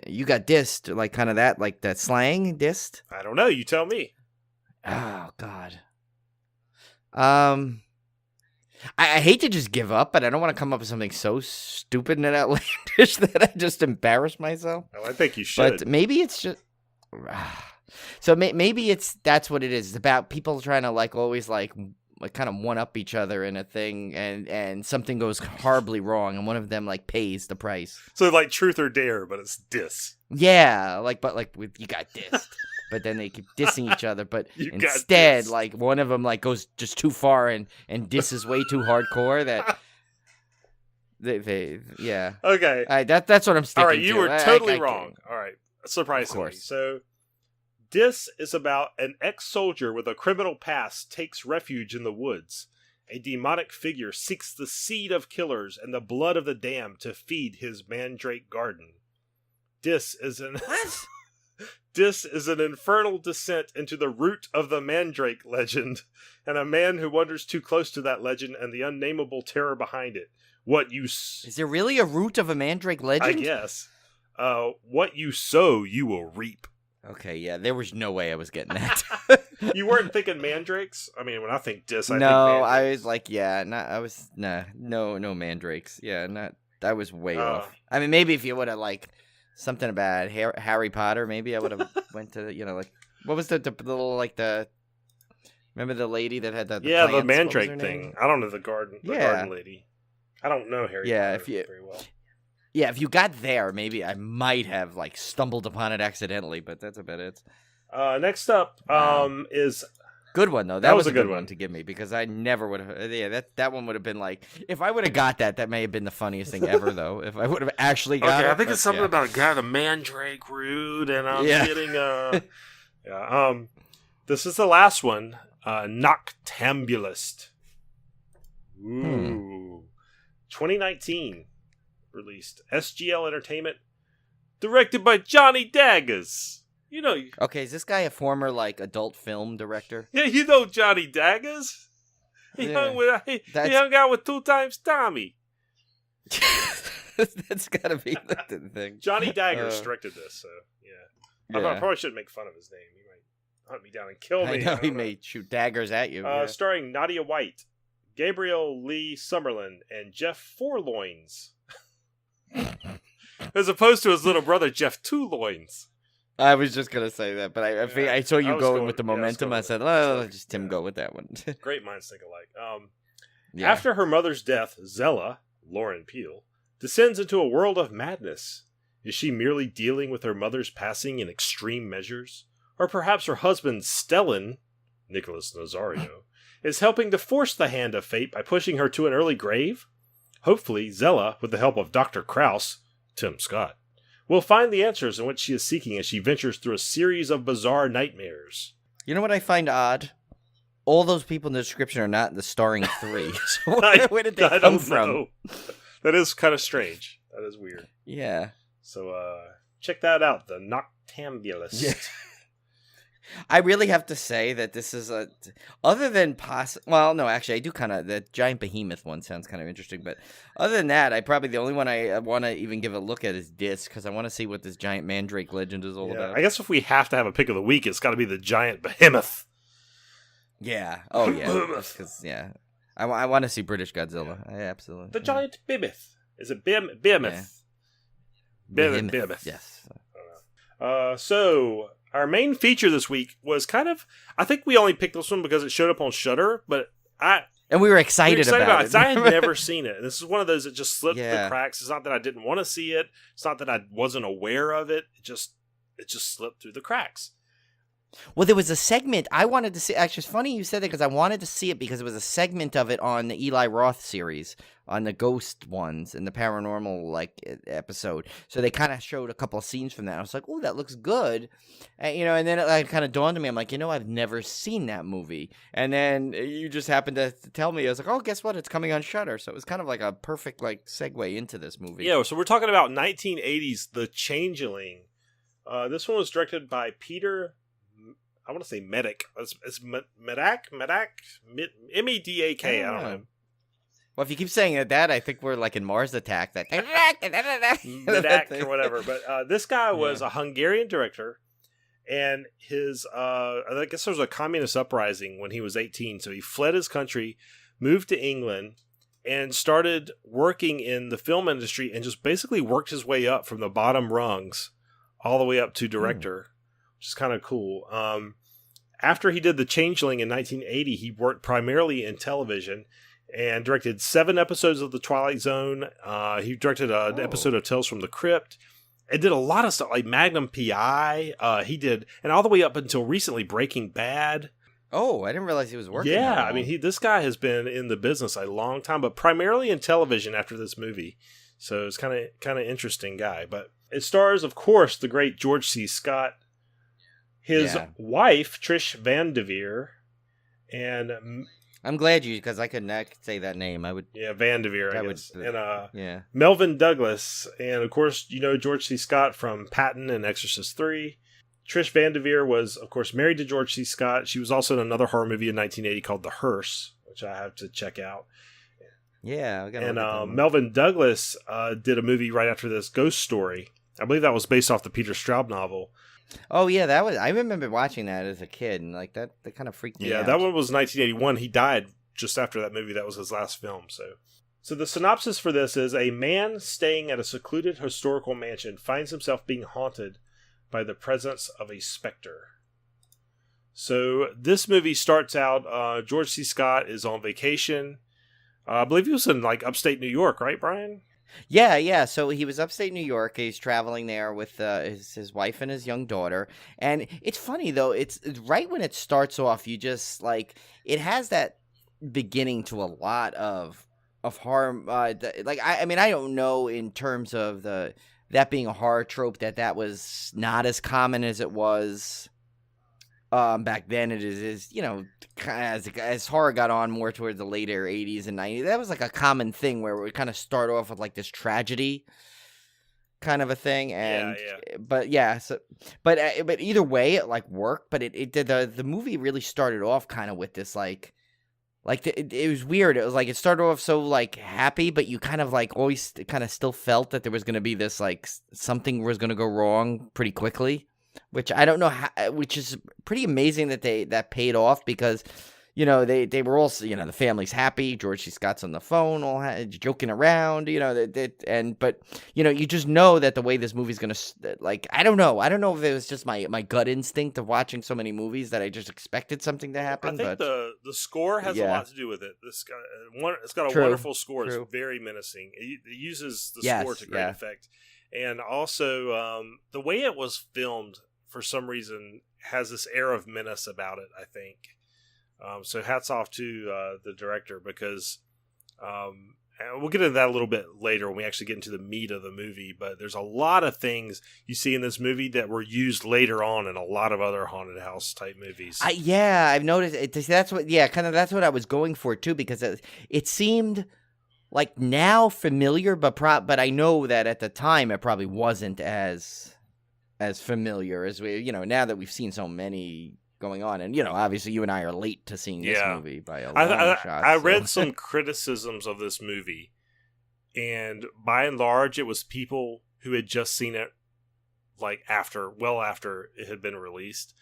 you got dissed, like kind of that, like that slang dissed? I don't know. You tell me. Oh God. I hate to just give up, but I don't want to come up with something so stupid and outlandish that I just embarrass myself. Oh, I think you should. But maybe it's just. So maybe that's what it is. It's about people trying to always kind of one up each other in a thing, and something goes horribly wrong, and one of them pays the price. So like truth or dare, but it's diss. Yeah, you got dissed, but then they keep dissing each other. But You got instead, dissed. one of them goes just too far and disses way too hardcore that. Yeah. Okay. That's what I'm sticking to. All right, you were totally wrong. All right, surprisingly. Of course. So, Dis is about an ex-soldier with a criminal past takes refuge in the woods. A demonic figure seeks the seed of killers and the blood of the damned to feed his mandrake garden. Dis is an infernal descent into the root of the mandrake legend, and a man who wanders too close to that legend and the unnameable terror behind it. Is there really a root of a mandrake legend? I guess. What you sow, you will reap. Okay, yeah, there was no way I was getting that. You weren't thinking mandrakes? I mean, when I think Dis, I think no, mandrakes. No mandrakes. Yeah, I was way off. Oh. I mean, maybe if you would have something about Harry Potter, maybe I would have went to what was the little remember the lady that had the plants? The mandrake thing. I don't know the garden lady. I don't know Harry Potter very well. Yeah, if you got there, maybe I might have stumbled upon it accidentally, but that's about it. Next up is good one though. That was a good one to give me because I never would have. Yeah, that one would have been if I would have got that may have been the funniest thing ever though. If I would have actually got it. I think it's something about a guy, the mandrake root, and I'm getting this is the last one. Noctambulist. Ooh. 2019 released. SGL Entertainment. Directed by Johnny Daggers. You know. Okay, is this guy a former adult film director? Yeah, you know Johnny Daggers. He hung out with 2 Times Tommy. That's gotta be the thing. Johnny Daggers directed this, so yeah. I probably shouldn't make fun of his name. He might hunt me down and kill me. I know he may shoot daggers at you. Starring Nadia White, Gabriel Lee Summerlin, and Jeff Forloins. As opposed to his little brother, Jeff Two Loins. I was just going to say that, but I saw you going with the momentum. I said, let just Tim go with that one. Great minds think alike. After her mother's death, Zella, Lauren Peel, descends into a world of madness. Is she merely dealing with her mother's passing in extreme measures? Or perhaps her husband, Stellan, Nicholas Nazario, is helping to force the hand of fate by pushing her to an early grave? Hopefully, Zella, with the help of Dr. Krauss, Tim Scott, will find the answers in what she is seeking as she ventures through a series of bizarre nightmares. You know what I find odd? All those people in the description are not in the starring 3. So where did they come from? That is kind of strange. That is weird. Yeah. So check that out, The Noctambulist. Yeah. I really have to say that this is other than well, no, actually, I do the giant behemoth one sounds kind of interesting, but other than that, probably the only one I want to even give a look at is Dis, because I want to see what this giant mandrake legend is all about. I guess if we have to have a pick of the week, it's got to be the giant behemoth. Yeah. Oh, yeah. Because, I want to see British Godzilla. Absolutely. The giant behemoth. Is it behemoth? Yeah. Behemoth. Yes. So our main feature this week was I think we only picked this one because it showed up on Shudder, but we were excited about it. I had never seen it. This is one of those that just slipped through the cracks. It's not that I didn't want to see it. It's not that I wasn't aware of it. It just slipped through the cracks. Well, there was a segment I wanted to see. Actually, it's funny you said that because I wanted to see it because it was a segment of it on the Eli Roth series, on the ghost ones and the paranormal episode. So they kind of showed a couple of scenes from that. I was like, "Oh, that looks good," and then it kind of dawned on me. I'm like, I've never seen that movie. And then you just happened to tell me. I was like, "Oh, guess what? It's coming on Shudder." So it was kind of like a perfect segue into this movie. Yeah. So we're talking about 1980s The Changeling. This one was directed by Peter. I want to say Medak. It's Medak? Medak. I don't know. Well, if you keep saying that, I think we're in Mars Attack. Medak or whatever. But this guy was a Hungarian director, And his, I guess there was a communist uprising when he was 18. So he fled his country, moved to England, and started working in the film industry and just basically worked his way up from the bottom rungs all the way up to director, which is kind of cool. After he did The Changeling in 1980, he worked primarily in television and directed 7 episodes of The Twilight Zone. He directed an episode of Tales from the Crypt. And did a lot of stuff like Magnum P.I. He did, and all the way up until recently, Breaking Bad. Oh, I didn't realize he was working. Yeah, I mean, this guy has been in the business a long time, but primarily in television after this movie. So it's kind of interesting guy. But it stars, of course, the great George C. Scott, his wife Trish Van Devere, and I'm glad because I could not say that name. I would. Yeah, Van Devere, I guess. And Melvin Douglas, and of course, George C. Scott from Patton and Exorcist 3. Trish Van Devere was, of course, married to George C. Scott. She was also in another horror movie in 1980 called The Hearse, which I have to check out. Yeah. And Melvin Douglas did a movie right after this, Ghost Story. I believe that was based off the Peter Straub novel. Oh, yeah, I remember watching that as a kid, and like that kind of freaked me out. Yeah, that one was 1981. He died just after that movie. That was his last film. So the synopsis for this is: a man staying at a secluded historical mansion finds himself being haunted by the presence of a specter. So this movie starts out, George C. Scott is on vacation. I believe he was in like upstate New York, right, Brian? Yeah. So he was upstate New York. He's traveling there with his wife and his young daughter. And it's funny, though. It's right when it starts off, you just like it has that beginning to a lot of horror. I mean, I don't know in terms of that being a horror trope that was not as common as it was back then. It is kind of as horror got on more towards the later 80s and 90s, that was like a common thing where we kind of start off with like this tragedy kind of a thing. And but either way it like worked, but it did. The movie really started off kind of with this it was weird. It was like it started off so like happy, but you kind of like always kind of still felt that there was going to be this like something was going to go wrong pretty quickly. Which I don't know which is pretty amazing that paid off because, they were all, the family's happy. George C. Scott's on the phone, all joking around, but you just know that the way this movie's going to, like, I don't know if it was just my gut instinct of watching so many movies that I just expected something to happen. I think the score has a lot to do with it. It's got a wonderful score. It's very menacing. It uses the score to great effect. And also, the way it was filmed, for some reason, has this air of menace about it, I think. So hats off to the director, because and we'll get into that a little bit later when we actually get into the meat of the movie. But there's a lot of things you see in this movie that were used later on in a lot of other haunted house type movies. I've noticed it. That's what I was going for, too, because it seemed like now familiar, but I know that at the time it probably wasn't as familiar as we, now that we've seen so many going on. And, obviously you and I are late to seeing this movie by a long shot. I read some criticisms of this movie, and by and large it was people who had just seen it like after it had been released.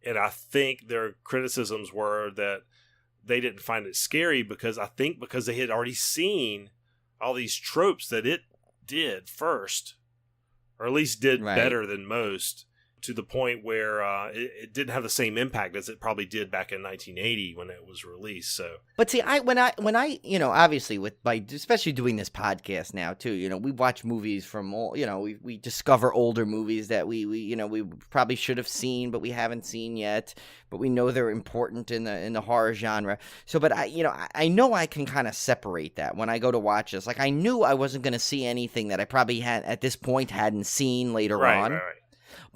And I think their criticisms were that they didn't find it scary because they had already seen all these tropes that it did first, or at least did better than most, to the point where it didn't have the same impact as it probably did back in 1980 when it was released. So, but see, when I obviously especially doing this podcast now too, we watch movies from all, we discover older movies that we probably should have seen but we haven't seen yet, but we know they're important in the horror genre. So, but I know I can kind of separate that when I go to watch this. Like I knew I wasn't going to see anything that I probably at this point hadn't seen later on. Right.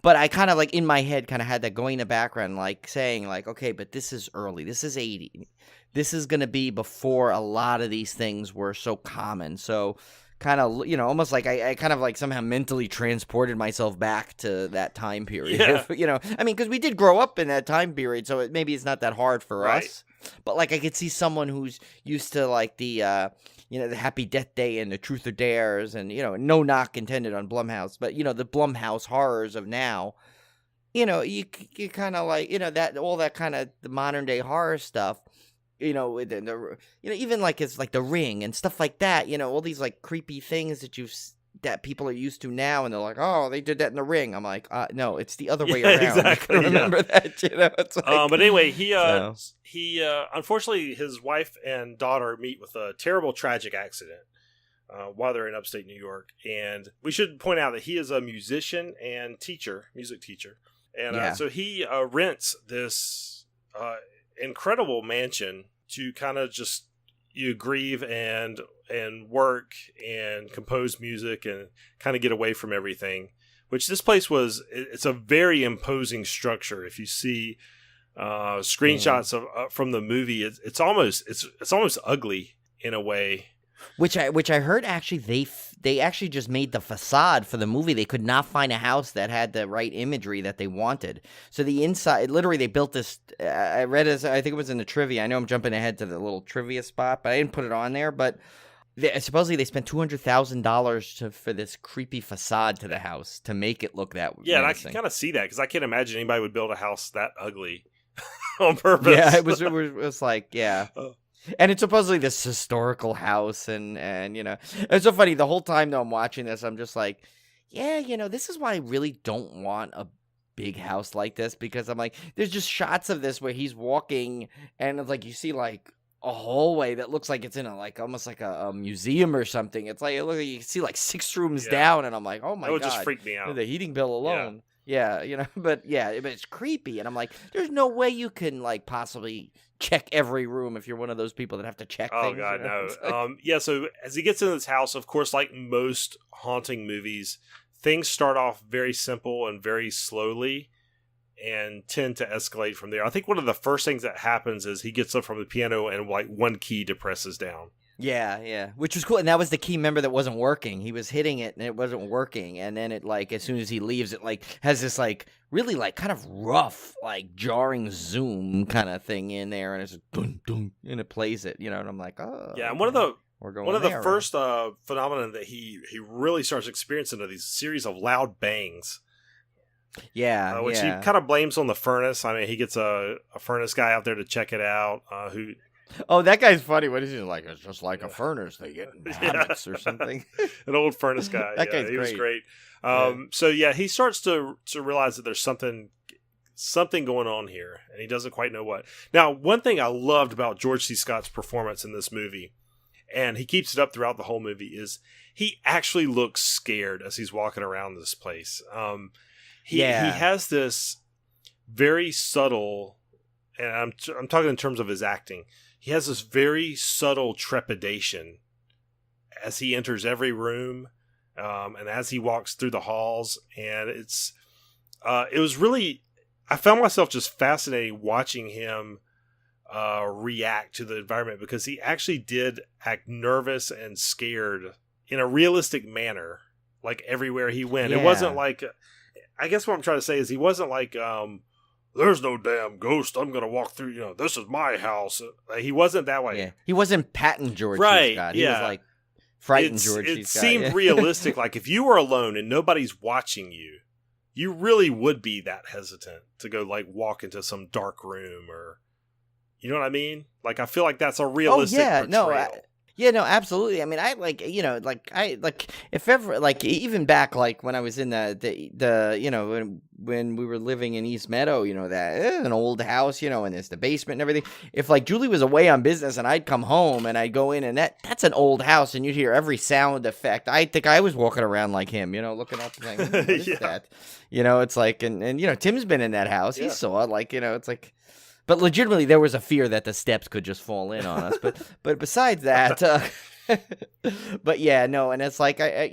But I kind of like in my head kind of had that going in the background, like saying like, okay, but this is early. This is 80. This is going to be before a lot of these things were so common. So kind of, almost like I kind of like somehow mentally transported myself back to that time period. Yeah. I mean, because we did grow up in that time period. So maybe it's not that hard for us. But like I could see someone who's used to like the Happy Death Day and the Truth or Dares and, no knock intended on Blumhouse, but, the Blumhouse horrors of now, you kind of like, that all that kind of the modern day horror stuff, even like it's like The Ring and stuff like that, all these like creepy things that people are used to now, and they're like, oh, they did that in The Ring. I'm like, no, it's the other way around. Exactly. Remember that, It's like, but anyway, he unfortunately his wife and daughter meet with a terrible tragic accident while they're in upstate New York, and we should point out that he is a musician and music teacher, and so he rents this incredible mansion to kind of just grieve and work and compose music and kind of get away from everything, which this place it's a very imposing structure. If you see screenshots of from the movie, it's almost ugly in a way. Which I heard actually they actually just made the facade for the movie. They could not find a house that had the right imagery that they wanted. So the inside, literally, they built this. I read I think it was in the trivia. I know I'm jumping ahead to the little trivia spot, but I didn't put it on there. But supposedly they spent $200,000 for this creepy facade to the house to make it look that. Yeah, menacing. And I can kind of see that because I can't imagine anybody would build a house that ugly on purpose. Yeah, it was like And it's supposedly this historical house, and it's so funny. The whole time though I'm watching this, I'm just like, this is why I really don't want a big house like this, because I'm like, there's just shots of this where he's walking, and it's like you see like a hallway that looks like it's in almost like a museum or something. It's like you see like 6 rooms down, and I'm like, oh my god, that would just freak me out. The heating bill alone. Yeah, but it's creepy, and I'm like, there's no way you can like possibly check every room if you're one of those people that have to check things. Oh god, no. So as he gets into this house, of course, like most haunting movies, things start off very simple and very slowly and tend to escalate from there. I think one of the first things that happens is he gets up from the piano and like one key depresses down. Yeah, which was cool, and that was the key. Remember, that wasn't working. He was hitting it, and it wasn't working. And then it like as soon as he leaves, it like has this like really like kind of rough, like jarring zoom kind of thing in there, and it's just dun dun, and it plays it, And I'm like, oh, yeah. And one of the first right? phenomena that he really starts experiencing are these series of loud bangs. Yeah, which he kind of blames on the furnace. I mean, he gets a furnace guy out there to check it out. Who? Oh, that guy's funny. What is he like? It's just like a furnace. They get in habits or something. An old furnace guy. That guy's he was great. So he starts to realize that there's something going on here, and he doesn't quite know what. Now, one thing I loved about George C. Scott's performance in this movie, and he keeps it up throughout the whole movie, is he actually looks scared as he's walking around this place. He has this very subtle, and I'm talking in terms of his acting. He has this very subtle trepidation as he enters every room, and as he walks through the halls. And it was really, I found myself just fascinated watching him react to the environment, because he actually did act nervous and scared in a realistic manner, like everywhere he went. It wasn't like, I guess what I'm trying to say is he wasn't like, there's no damn ghost, I'm going to walk through, this is my house. He wasn't that way. Yeah. He wasn't patting George right, C. Scott. He was like frightened George C. Scott. It seemed realistic. Like if you were alone and nobody's watching you, you really would be that hesitant to go like walk into some dark room, or, you know what I mean? Like, I feel like that's a realistic portrayal. No, absolutely. I mean, I like, if ever, like, even back, like, when I was in the when we were living in East Meadow, that an old house, and there's the basement and everything. If, like, Julie was away on business and I'd come home and I'd go in, and that's an old house, and you'd hear every sound effect. I think I was walking around like him, looking up and saying, what is that? It's like, and Tim's been in that house. He saw it, like, it's like. But legitimately, there was a fear that the steps could just fall in on us. But besides that, but yeah, no, and it's like I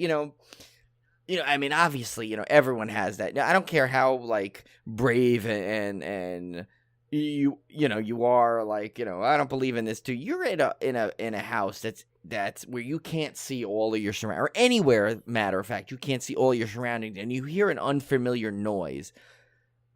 I mean, obviously, everyone has that. I don't care how like brave and you are, like, I don't believe in this too. You're in a house that's where you can't see all of your surroundings, or anywhere, matter of fact, you can't see all your surroundings, and you hear an unfamiliar noise.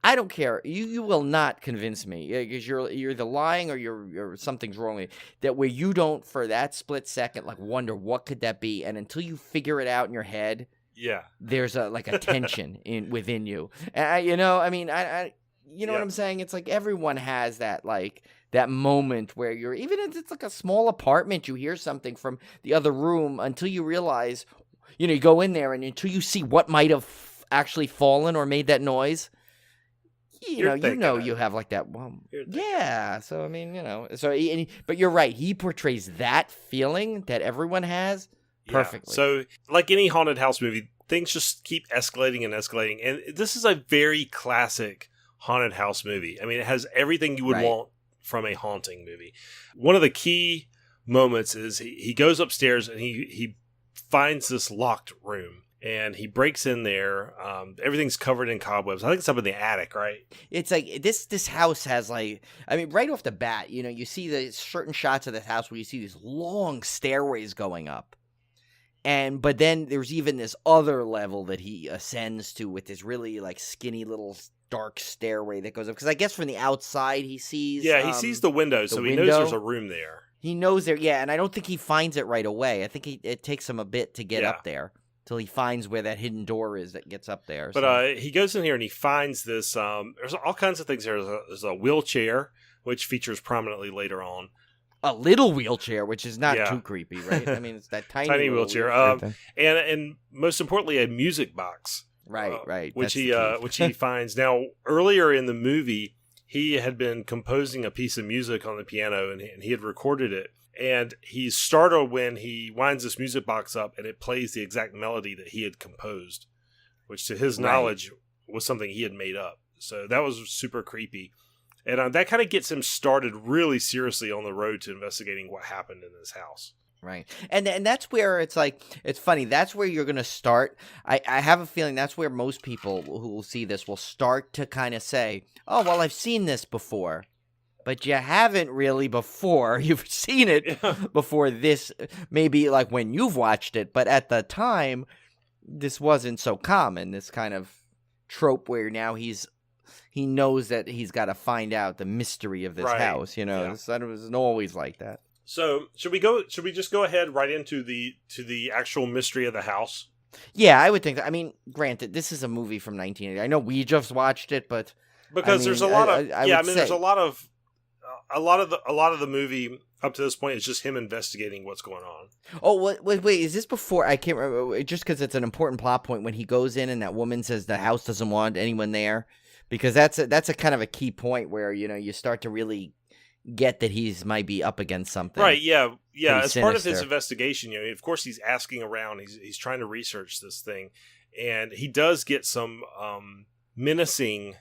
I don't care. You will not convince me, because you're either lying or you're something's wrong with you, that where you don't for that split second like wonder what could that be, and until you figure it out in your head, Yeah. there's a tension within you. And you know what I'm saying? It's like everyone has that that moment where you're, even if it's like a small apartment, you hear something from the other room until you realize, you go in there and until you see what might have actually fallen or made that noise, you have like that one. Yeah. So, but you're right. He portrays that feeling that everyone has perfectly. Yeah. So like any haunted house movie, things just keep escalating and escalating. And this is a very classic haunted house movie. I mean, it has everything you would want from a haunting movie. One of the key moments is he goes upstairs and he finds this locked room and he breaks in there. Everything's covered in cobwebs. I think it's up in the attic, right? It's like this house has right off the bat, you see the certain shots of this house where you see these long stairways going up. But then there's even this other level that he ascends to with this really skinny little dark stairway that goes up. Because I guess from the outside he sees... Yeah, he sees the window, so he knows there's a room there. He knows there, and I don't think he finds it right away. I think it takes him a bit to get up there till he finds where that hidden door is that gets up there. But he goes in here and he finds this... there's all kinds of things here. There's a wheelchair, which features prominently later on. A little wheelchair, which is not too creepy, right? I mean, it's that tiny wheelchair. And most importantly, a music box. Right. Which he finds. Now, earlier in the movie, he had been composing a piece of music on the piano, and he had recorded it. And he's startled when he winds this music box up, and it plays the exact melody that he had composed, which to his knowledge was something he had made up. So that was super creepy. And that kind of gets him started really seriously on the road to investigating what happened in this house. Right. And that's where it's funny. That's where you're going to start. I have a feeling that's where most people who will see this will start to kind of say, oh, well, I've seen this before. But you haven't really before. You've seen it before this, maybe when you've watched it. But at the time, this wasn't so common, this kind of trope where now he knows that he's got to find out the mystery of this house. It wasn't always like that. So should we just go ahead right into the actual mystery of the house? Yeah, I would think that. I mean, granted, this is a movie from 1980. I know we just watched it, but because there's a lot of there's a lot of the movie up to this point is just him investigating what's going on. Oh, wait, is this before? I can't remember. Just because it's an important plot point when he goes in and that woman says the house doesn't want anyone there, because that's a kind of a key point where you start to really get that he's might be up against something. Right, yeah. As part of his investigation, of course he's asking around, he's trying to research this thing, and he does get some menacing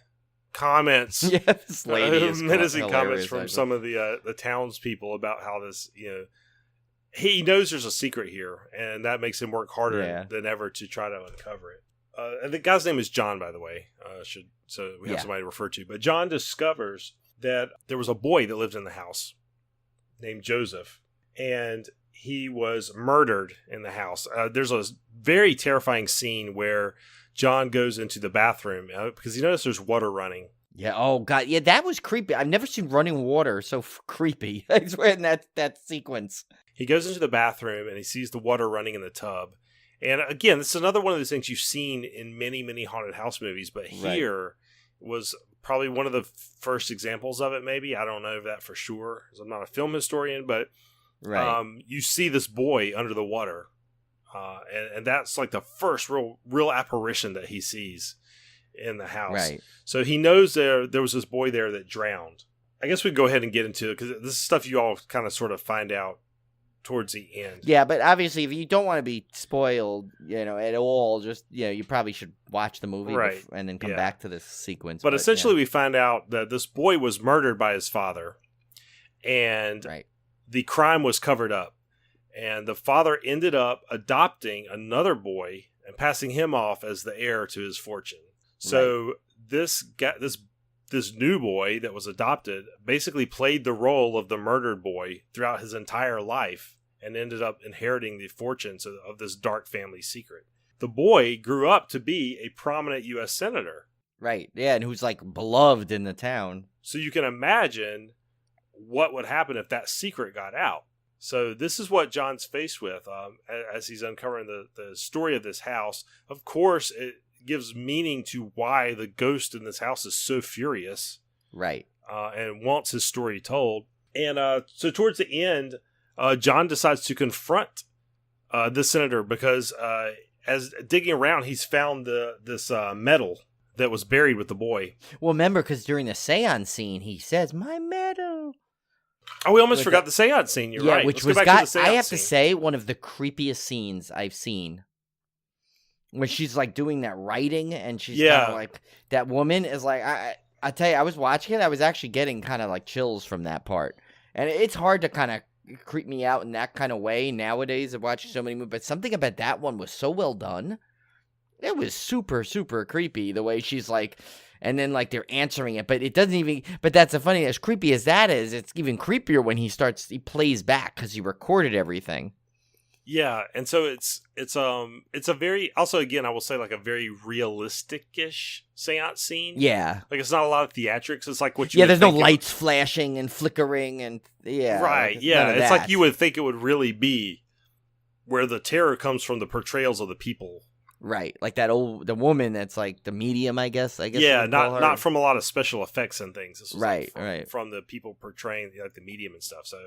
comments. Yeah, this lady is menacing comments from some of the townspeople about how this, he knows there's a secret here, and that makes him work harder than ever to try to uncover it. And the guy's name is John, by the way, so we have somebody to refer to. But John discovers that there was a boy that lived in the house named Joseph, and he was murdered in the house. There's a very terrifying scene where John goes into the bathroom because he noticed there's water running. Yeah. Oh God. Yeah, that was creepy. I've never seen running water so creepy. I swear in that sequence. He goes into the bathroom and he sees the water running in the tub. And again, this is another one of those things you've seen in many, many haunted house movies, but here was probably one of the first examples of it, maybe. I don't know that for sure, because I'm not a film historian, but you see this boy under the water, and that's like the first real apparition that he sees in the house. Right. So he knows there was this boy there that drowned. I guess we can go ahead and get into it, because this is stuff you all kind of sort of find out towards the end. Yeah, but obviously if you don't want to be spoiled, at all, just, you probably should watch the movie and then come back to this sequence. But essentially we find out that this boy was murdered by his father, and the crime was covered up, and the father ended up adopting another boy and passing him off as the heir to his fortune. So this new boy that was adopted basically played the role of the murdered boy throughout his entire life and ended up inheriting the fortunes of this dark family secret. The boy grew up to be a prominent U.S. senator. Right, yeah, and who's beloved in the town. So you can imagine what would happen if that secret got out. So this is what John's faced with as he's uncovering the story of this house. Of course, it gives meaning to why the ghost in this house is so furious. Right. And wants his story told. And so towards the end, John decides to confront the senator because as digging around, he's found this medal that was buried with the boy. Well, remember, because during the seance scene, he says, "My medal." Oh, we almost forgot the seance scene. You're right. Which Let's was, to I have to say, one of the creepiest scenes I've seen. When she's like doing that writing, and she's kind of like, that woman is like, I tell you, I was watching it, I was actually getting kind of like chills from that part. And it's hard to kind of creep me out in that kind of way nowadays of watching so many movies, but something about that one was so well done. It was super, super creepy, the way she's like, and then like they're answering it, but it doesn't even, but that's the funny, as creepy as that is, it's even creepier when he plays back because he recorded everything. Yeah, and so it's a very, also again, I will say like a very realistic-ish seance scene. Yeah. Like it's not a lot of theatrics, it's like what you there's no lights flashing and flickering and, Right, like, yeah, it's like you would think it would really be where the terror comes from the portrayals of the people. Right, like the woman that's like the medium, I guess. Yeah, not from a lot of special effects and things. This was right. From the people portraying like the medium and stuff. So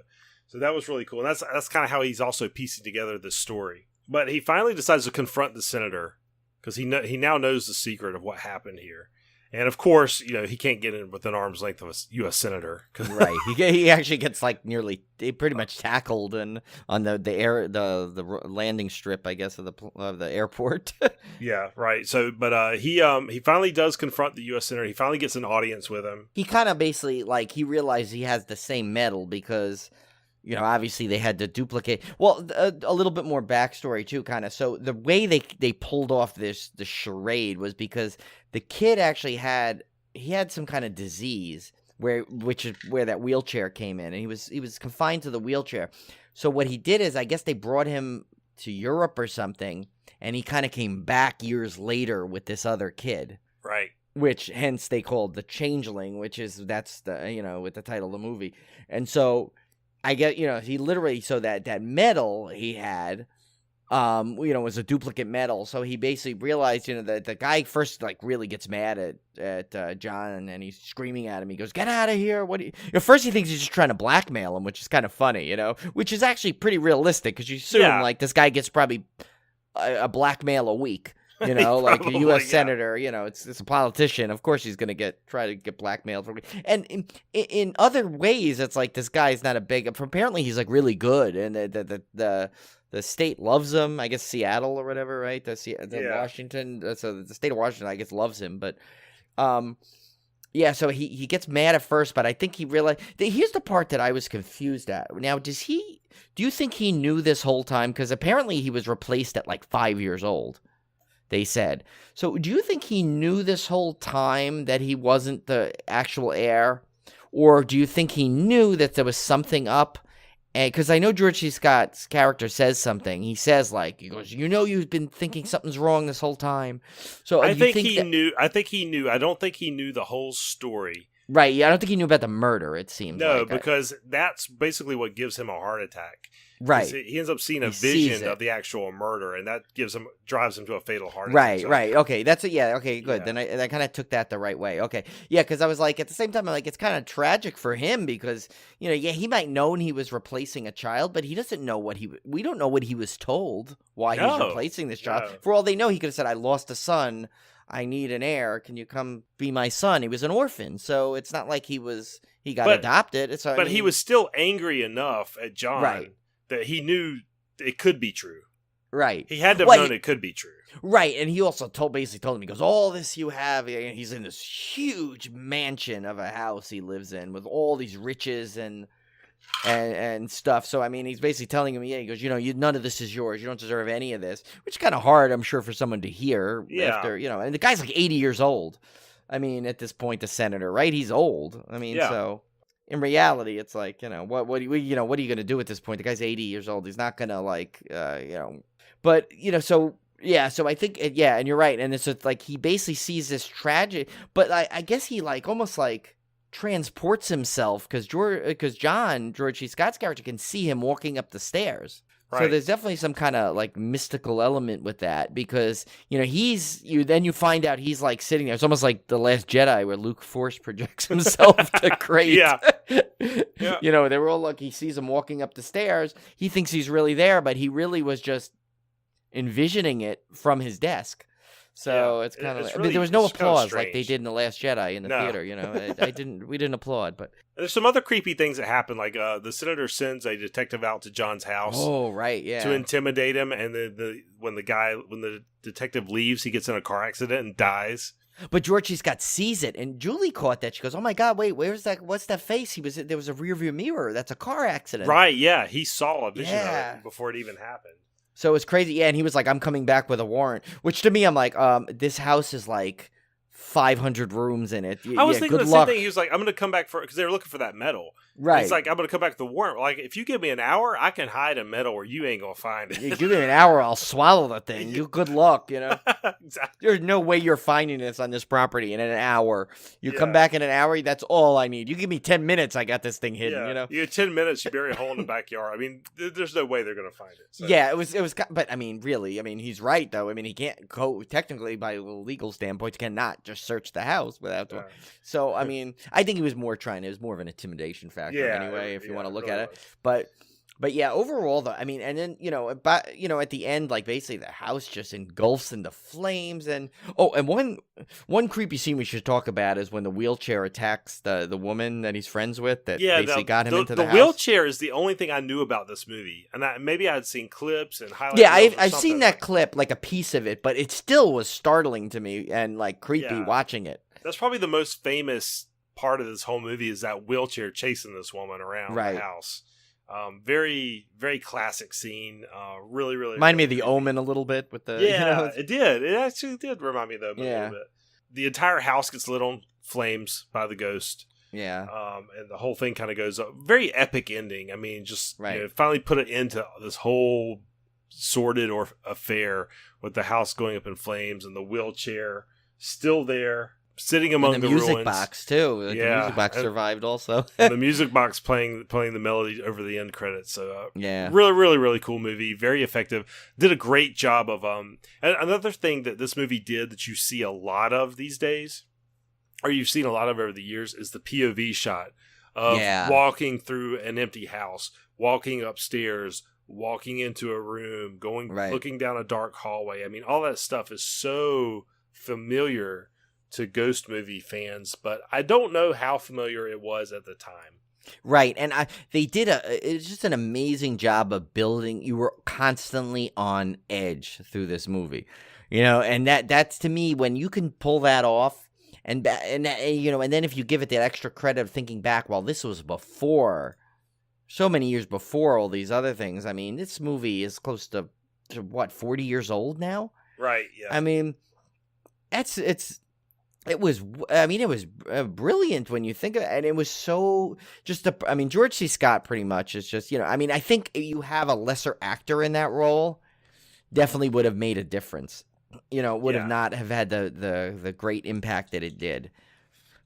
that was really cool, and that's kind of how he's also piecing together this story. But he finally decides to confront the senator because he now knows the secret of what happened here. And of course, he can't get in within arm's length of a U.S. senator. Right, he actually gets like pretty much tackled on the landing strip, I guess, of the airport. Yeah, right. So, but he finally does confront the U.S. senator. He finally gets an audience with him. He kind of basically he realized he has the same medal because, obviously they had to duplicate. Well, a little bit more backstory too, kind of. So the way they pulled off the charade was because the kid actually had some kind of disease which is where that wheelchair came in, and he was confined to the wheelchair. So what he did is, I guess they brought him to Europe or something, and he kind of came back years later with this other kid. Right. Which hence they called the Changeling, that's the with the title of the movie. And so I get, he literally, so that medal he had, was a duplicate medal. So he basically realized, that the guy first, really gets mad at John, and he's screaming at him. He goes, "Get out of here. What do you," at first he thinks he's just trying to blackmail him, which is kind of funny, which is actually pretty realistic because you assume, this guy gets probably a blackmail a week. Like a U.S. senator, it's a politician. Of course, he's going to try to get blackmailed. And in other ways, it's like this guy's not a big. Apparently, he's really good, and the state loves him. I guess Seattle or whatever, right? Washington. So the state of Washington, I guess, loves him. But, so he gets mad at first, but I think he realized. Here's the part that I was confused at. Now, do you think he knew this whole time? Because apparently he was replaced at 5 years old. They said. So do you think he knew this whole time that he wasn't the actual heir? Or do you think he knew that there was something up? Because I know George C. Scott's character says something. He says, he goes, you've been thinking something's wrong this whole time. So I think he knew. I think he knew. I don't think he knew the whole story. Right. Yeah, I don't think he knew about the murder, it seems No, because that's basically what gives him a heart attack. Right. He ends up seeing a vision of the actual murder, and that drives him to a fatal heart attack. Right. Okay. That's it. Yeah. Okay. Good. Yeah. Then I kind of took that the right way. Okay. Yeah. Because I was at the same time, it's kind of tragic for him because he might know he was replacing a child, but he doesn't know we don't know what he was told why he's replacing this child. No. For all they know, he could have said, "I lost a son. I need an heir. Can you come be my son?" He was an orphan, so it's not like he got adopted. But he was still angry enough at John that he knew it could be true. Right. He had to have known it could be true. Right, and he also basically told him, he goes, "All this you have," and he's in this huge mansion of a house he lives in with all these riches and stuff. So, he's basically telling him, he goes, none of this is yours. You don't deserve any of this, which is kind of hard, I'm sure, for someone to hear after, and the guy's 80 years old. At this point, the senator, right? He's old. So in reality, it's what are you going to do at this point? The guy's 80 years old. He's not going to but, so I think, and you're right. And it's he basically sees this tragic, but I guess he almost transports himself because John, George C. Scott's character, can see him walking up the stairs. Right. So there's definitely some kind of like mystical element with that because, then you find out he's like sitting there. It's almost like The Last Jedi where Luke Force projects himself to Crate. Yeah. They were all like, he sees him walking up the stairs. He thinks he's really there, but he really was just envisioning it from his desk. So it's kind of there was no applause like they did in The Last Jedi in the theater. We didn't applaud, but there's some other creepy things that happen. Like the senator sends a detective out to John's house. Oh, right, yeah, to intimidate him, and then when the detective leaves, he gets in a car accident and dies. But George C. Scott sees it, and Julie caught that. She goes, "Oh my God, wait, where's that? What's that face? There was a rearview mirror. That's a car accident." Right? Yeah, he saw a vision of it before it even happened. So it's crazy. Yeah, and he was like, "I'm coming back with a warrant," which to me, I'm like, this house is like 500 rooms in it. I was thinking the same thing. He was like, I'm going to come back because they were looking for that medal. Right. He's like, I'm going to come back with the warrant. Like, if you give me an hour, I can hide a medal where you ain't going to find it. You give me an hour, I'll swallow the thing. You good luck, Exactly. There's no way you're finding this on this property in an hour. You come back in an hour, that's all I need. You give me 10 minutes, I got this thing hidden, You get 10 minutes, you bury a hole in the backyard. I mean, there's no way they're going to find it. So. Yeah, it was, but I mean, really, he's right, though. I mean, he can't go, technically, by a legal standpoint, cannot just search the house without. Yeah. So, I mean, I think he was more it was more of an intimidation factor anyway, if you want to look at it. But yeah, overall though, I mean, and then at the end, like basically the house just engulfs into flames, and one creepy scene we should talk about is when the wheelchair attacks the woman that he's friends with that basically got him into the house. The wheelchair is the only thing I knew about this movie, and maybe I had seen clips and highlights. Yeah, I've seen that clip, like a piece of it, but it still was startling to me and like creepy watching it. That's probably the most famous part of this whole movie is that wheelchair chasing this woman around the house. Very, very classic scene. Really, really reminded me of The Omen a little bit with the. Yeah, it did. It actually did remind me of The Omen a little bit. The entire house gets lit on flames by the ghost. Yeah. And the whole thing kind of goes up. Very epic ending. I mean, just finally put it into this whole sordid affair with the house going up in flames and the wheelchair still there. Sitting among the music ruins. Box too. The music box survived also. The music box playing the melody over the end credits. So really, really, really cool movie. Very effective. Did a great job of And another thing that this movie did that you see a lot of these days, or you've seen a lot of over the years, is the POV shot of walking through an empty house, walking upstairs, walking into a room, looking down a dark hallway. I mean, all that stuff is so familiar to ghost movie fans, but I don't know how familiar it was at the time. Right, and they did it's just an amazing job of building. You were constantly on edge through this movie, and that's to me when you can pull that off, and then if you give it that extra credit of thinking back, well, this was before, so many years before all these other things. I mean, this movie is close to what, 40 years old now? Right. Yeah. I mean, It was brilliant when you think of it, and it was so George C. Scott pretty much is just, I think you have a lesser actor in that role, definitely would have made a difference, would have not have had the great impact that it did.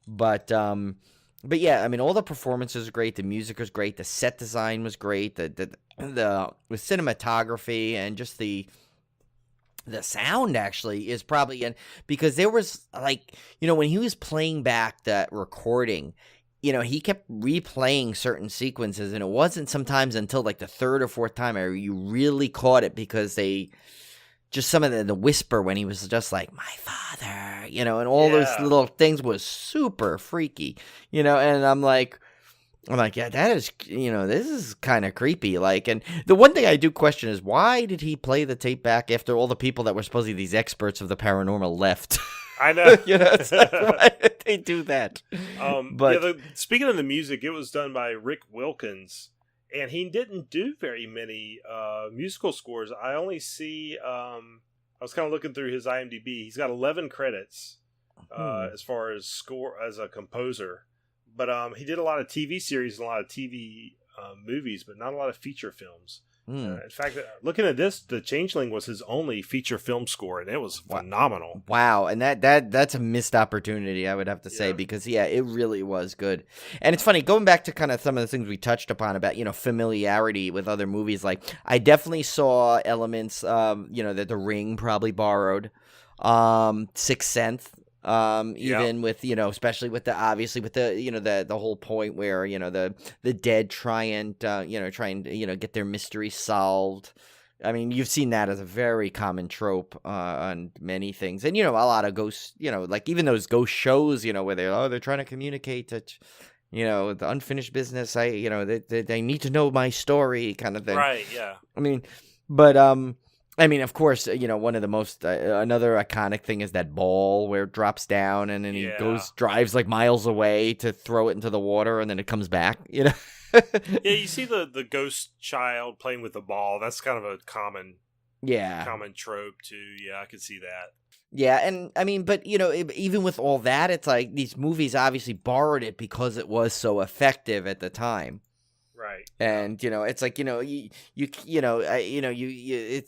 But yeah, I mean, all the performances are great, the music was great, the set design was great, the cinematography and just the sound actually is probably because there was when he was playing back that recording, he kept replaying certain sequences, and it wasn't sometimes until like the third or fourth time you really caught it because they just some of the whisper when he was just like, my father, and all those little things was super freaky, and I'm like, yeah, that is, this is kind of creepy. And the one thing I do question is, why did he play the tape back after all the people that were supposedly these experts of the paranormal left? I know. It's like, why did they do that? Speaking of the music, it was done by Rick Wilkins, and he didn't do very many musical scores. I only see, I was kind of looking through his IMDb. He's got 11 credits as far as score as a composer. But he did a lot of TV series and a lot of TV movies, but not a lot of feature films. In fact, looking at this, The Changeling was his only feature film score, and it was phenomenal. Wow, and that's a missed opportunity, I would have to say, because it really was good. And it's funny, going back to kind of some of the things we touched upon about, familiarity with other movies, like I definitely saw elements, that The Ring probably borrowed, Sixth Sense. Even with, especially with the whole point where, the dead try and get their mystery solved. I mean, you've seen that as a very common trope on many things. And, a lot of ghosts, like even those ghost shows, where they're trying to communicate that, the unfinished business, they need to know my story kind of thing. Right, yeah. I mean, but, of course, one of the most another iconic thing is that ball where it drops down and then he drives like miles away to throw it into the water and then it comes back, Yeah, you see the ghost child playing with the ball. That's kind of a common trope too. Yeah, I could see that. Yeah, and but even with all that, it's like these movies obviously borrowed it because it was so effective at the time. Right. And, it's like, it's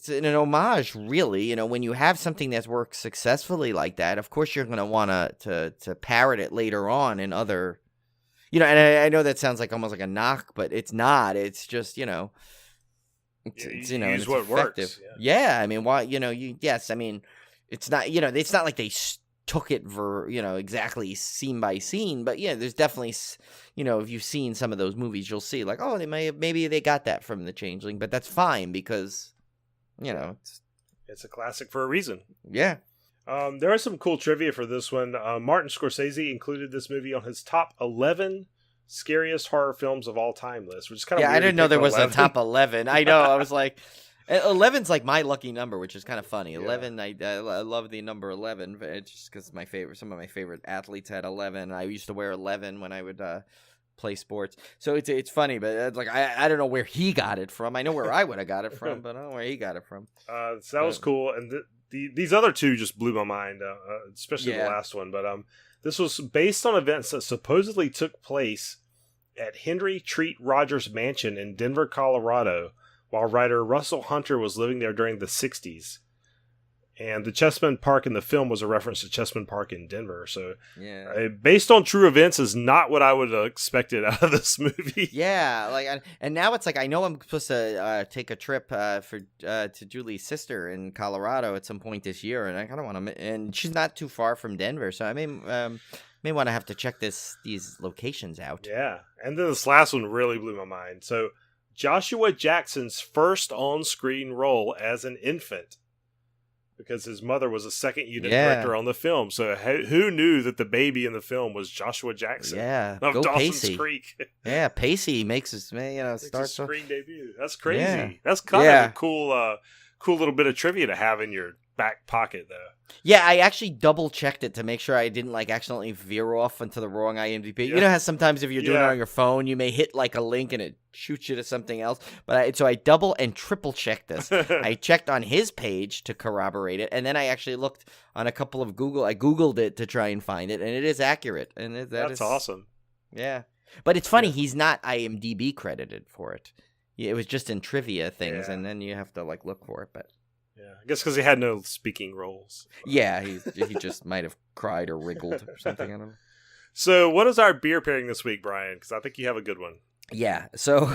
an homage, really. When you have something that's worked successfully like that, of course you're going to want to parrot it later on in other, and I know that sounds like almost like a knock, but it's not. It's just, it's use it's what effective. Works. Yeah, I mean, why, yes, I mean, it's not, it's not like they took it for, exactly scene by scene, but there's definitely, if you've seen some of those movies, you'll see like, oh, maybe they got that from The Changeling, but that's fine because, it's a classic for a reason. Yeah. There are some cool trivia for this one. Martin Scorsese included this movie on his top 11 scariest horror films of all time list, which is kind of weird. I didn't know there was a top 11. I know. I was like, 11's like my lucky number, which is kind of funny. 11, I love the number 11. It's just because some of my favorite athletes had 11. I used to wear 11 when I would play sports. So it's funny, but it's like I don't know where he got it from. I know where I would have got it from, but I don't know where he got it from. So that was cool, and these other two just blew my mind, especially the last one. But this was based on events that supposedly took place at Henry Treat Rogers Mansion in Denver, Colorado, while writer Russell Hunter was living there during the 60s. And the Chessman Park in the film was a reference to Chessman Park in Denver. So, based on true events is not what I would have expected out of this movie. Yeah, and now it's like I know I'm supposed to take a trip to Julie's sister in Colorado at some point this year, and I kind of want to. And she's not too far from Denver, so I may want to have to check these locations out. Yeah, and then this last one really blew my mind. So, Joshua Jackson's first on-screen role as an infant, because his mother was a second unit director on the film. So who knew that the baby in the film was Joshua Jackson? Yeah, of go Dawson's Pacey. Creek. Yeah, Pacey makes his starts screen debut. That's crazy. Yeah. That's kind of a cool little bit of trivia to have in your back pocket, though. Yeah, I actually double checked it to make sure I didn't accidentally veer off into the wrong IMDb. You know how sometimes if you're doing it on your phone, you may hit a link and it shoots you to something else. But so I double and triple checked this. I checked on his page to corroborate it, and then I actually looked on a couple of I Googled it to try and find it, and it is accurate. And that's awesome. Yeah, but it's funny he's not IMDb credited for it. It was just in trivia things, and then you have to look for it, but. Yeah, I guess because he had no speaking roles. Yeah, he just might have cried or wriggled or something. I don't know. So, what is our beer pairing this week, Brian? Because I think you have a good one. Yeah, so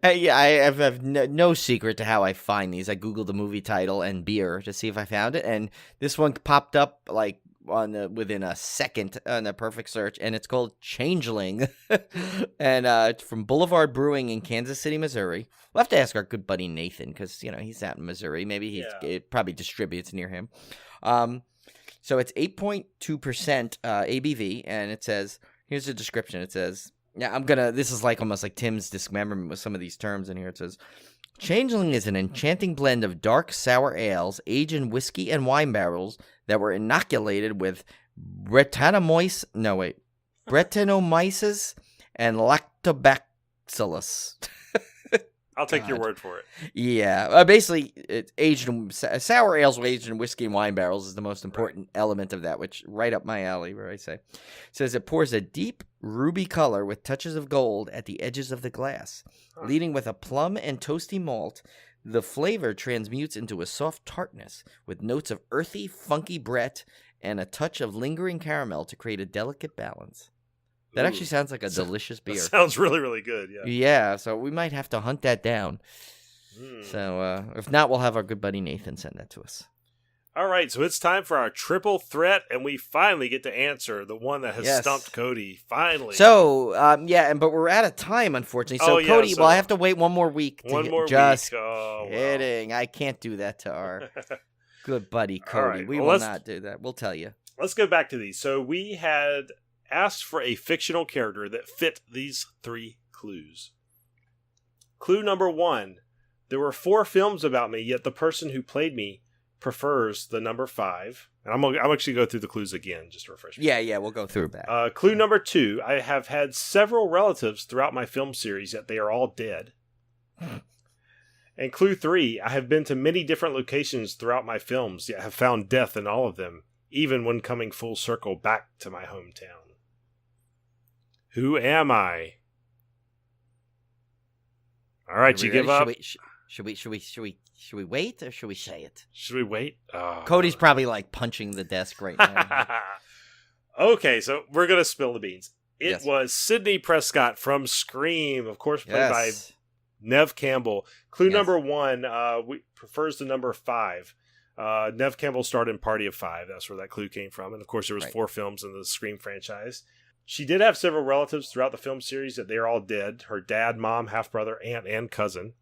I have no secret to how I find these. I Googled the movie title and beer to see if I found it, and this one popped up within a second on the perfect search, and it's called Changeling, and it's from Boulevard Brewing in Kansas City, Missouri. We'll have to ask our good buddy Nathan because he's out in Missouri. Maybe it probably distributes near him. So it's 8.2% ABV, and it says, here's the description. It says, this is almost like Tim's dismemberment with some of these terms in here. It says, Changeling is an enchanting blend of dark, sour ales aged in whiskey and wine barrels that were inoculated with Brettanomyces and Lactobacillus. I'll take your word for it. Yeah. Basically, it's aged in sour ales aged in whiskey and wine barrels is the most important element of that, which right up my alley, where I say. It says it pours a deep, ruby color with touches of gold at the edges of the glass. Leading with a plum and toasty malt, the flavor transmutes into a soft tartness with notes of earthy, funky Brett and a touch of lingering caramel to create a delicate balance. That actually sounds like a delicious beer. That sounds really, really good, yeah. Yeah, so we might have to hunt that down. So if not, we'll have our good buddy Nathan send that to us. All right, so it's time for our triple threat, and we finally get to answer the one that has stumped Cody. Finally. So, but we're out of time, unfortunately. So, Cody, I have to wait one more week. Just kidding. Wow. I can't do that to our good buddy Cody. Right, we will not do that. We'll tell you. Let's go back to these. So we had asked for a fictional character that fit these 3 clues. Clue number 1. There were 4 films about me, yet the person who played me prefers the number 5. And I'm actually go through the clues again, just to refresh me. Yeah, we'll go through that. Clue number 2. I have had several relatives throughout my film series, yet they are all dead. And clue 3. I have been to many different locations throughout my films, yet have found death in all of them, even when coming full circle back to my hometown. Who am I? All right, you give up? Should we wait or should we say it? Should we wait? Cody's probably like punching the desk right now. Okay, so we're going to spill the beans. It was Sidney Prescott from Scream, of course, played by Neve Campbell. Clue number 1 prefers the number 5. Neve Campbell starred in Party of 5. That's where that clue came from. And of course, there was 4 films in the Scream franchise. She did have several relatives throughout the film series that they are all dead. Her dad, mom, half-brother, aunt, and cousin.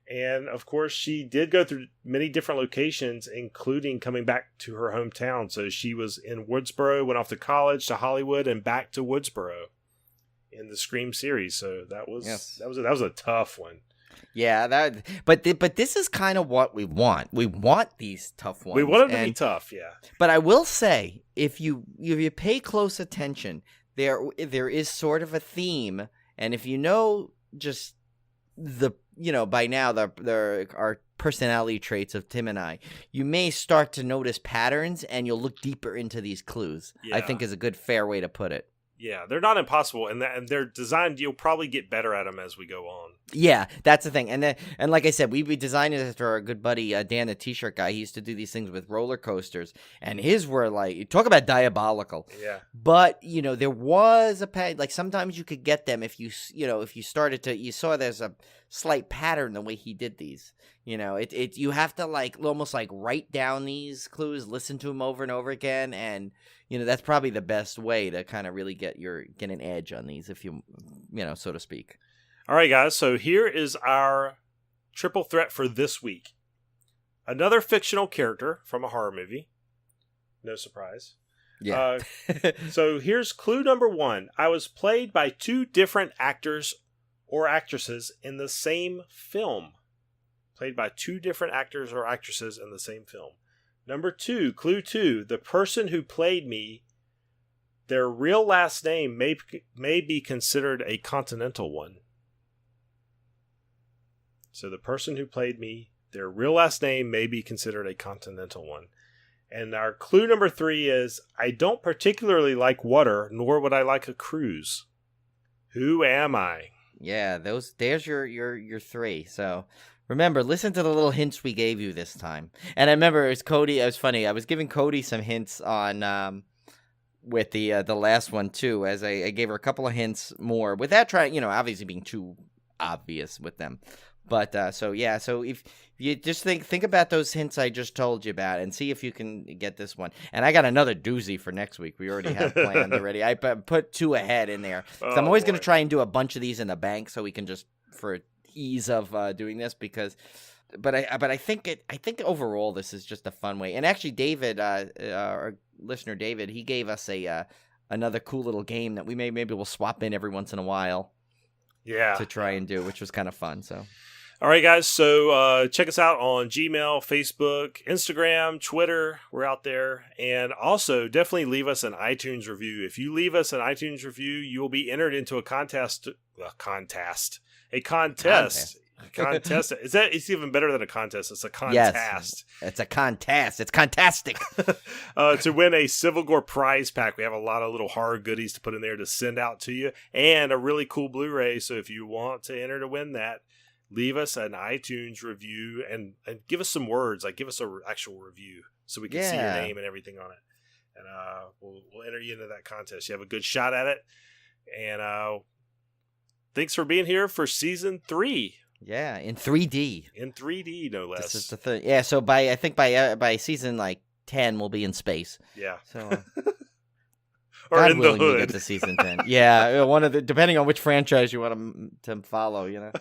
And, of course, she did go through many different locations, including coming back to her hometown. So she was in Woodsboro, went off to college, to Hollywood, and back to Woodsboro in the Scream series. So that was a tough one. Yeah, but this is kind of what we want. We want these tough ones. We want them to be tough, yeah. But I will say, if you pay close attention, there is sort of a theme, and if you know just by now there are personality traits of Tim and I, you may start to notice patterns, and you'll look deeper into these clues. Yeah. I think is a good fair way to put it. Yeah, they're not impossible, and they're designed. You'll probably get better at them as we go on. Yeah, that's the thing. And like I said, we designed it after our good buddy Dan, the T-shirt guy. He used to do these things with roller coasters, and his were like, talk about diabolical. Yeah. But there was like sometimes you could get them if you started to, you saw there's a slight pattern the way he did these. You have to like almost like write down these clues, listen to them over and over again, and that's probably the best way to kind of really get an edge on these, if you so to speak. All right, guys. So here is our triple threat for this week. Another fictional character from a horror movie. No surprise. Yeah. So here's clue number 1. I was played by 2 different actors or actresses in the same film. Played by 2 different actors or actresses in the same film. Number 2, clue 2, the person who played me, their real last name may be considered a continental one. So the person who played me, their real last name may be considered a continental one. And our clue number 3 is, I don't particularly like water, nor would I like a cruise. Who am I? Yeah, there's your 3, so... Remember, listen to the little hints we gave you this time. And I remember it was Cody. It was funny. I was giving Cody some hints on with the last one too, as I gave her a couple of hints more without trying, obviously being too obvious with them. But so if you just think about those hints I just told you about and see if you can get this one. And I got another doozy for next week. We already have planned already. I put 2 ahead in there. So I'm always going to try and do a bunch of these in the bank so we can just for ease of doing this but I think overall this is just a fun way. And actually David, our listener David, he gave us another cool little game that we maybe we'll swap in every once in a while. Yeah. To try and do, which was kind of fun. So. All right, guys. So check us out on Gmail, Facebook, Instagram, Twitter. We're out there. And also definitely leave us an iTunes review. If you leave us an iTunes review, you will be entered into a contest. Contest. It's even better than a contest. It's a contest. Yes, it's a contest. It's fantastic. To win a Civil Gore prize pack, we have a lot of little horror goodies to put in there to send out to you, and a really cool Blu-ray. So if you want to enter to win that, leave us an iTunes review and give us some words, like give us an actual review so we can see your name and everything on it. And we'll enter you into that contest. You have a good shot at it. And thanks for being here for season 3. Yeah, in 3D. In 3D, no less. This is the thing. Yeah, so by season like 10, we'll be in space. Yeah. So. Or God in the willing, we hood. get to season 10. Yeah, one of the depending on which franchise you want to follow, you know.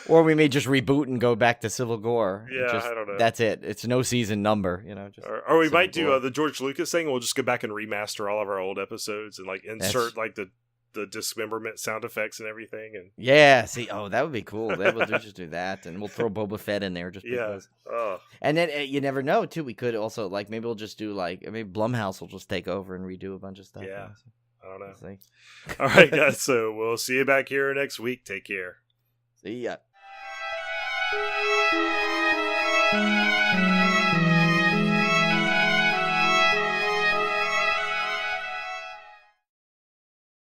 Or we may just reboot and go back to Civil Gore. Yeah, I don't know. That's it. It's no season number, you know. Just or we Civil might do Gore. the George Lucas thing. We'll just go back and remaster all of our old episodes and like insert like the dismemberment sound effects and everything. And yeah, see, that would be cool. We'll just do that, and we'll throw Boba Fett in there just because. And then you never know too. We could also like maybe we'll just do like maybe Blumhouse will just take over and redo a bunch of stuff. Yeah, you know, so. I don't know. We'll see. All right, guys. So we'll see you back here next week. Take care. See ya.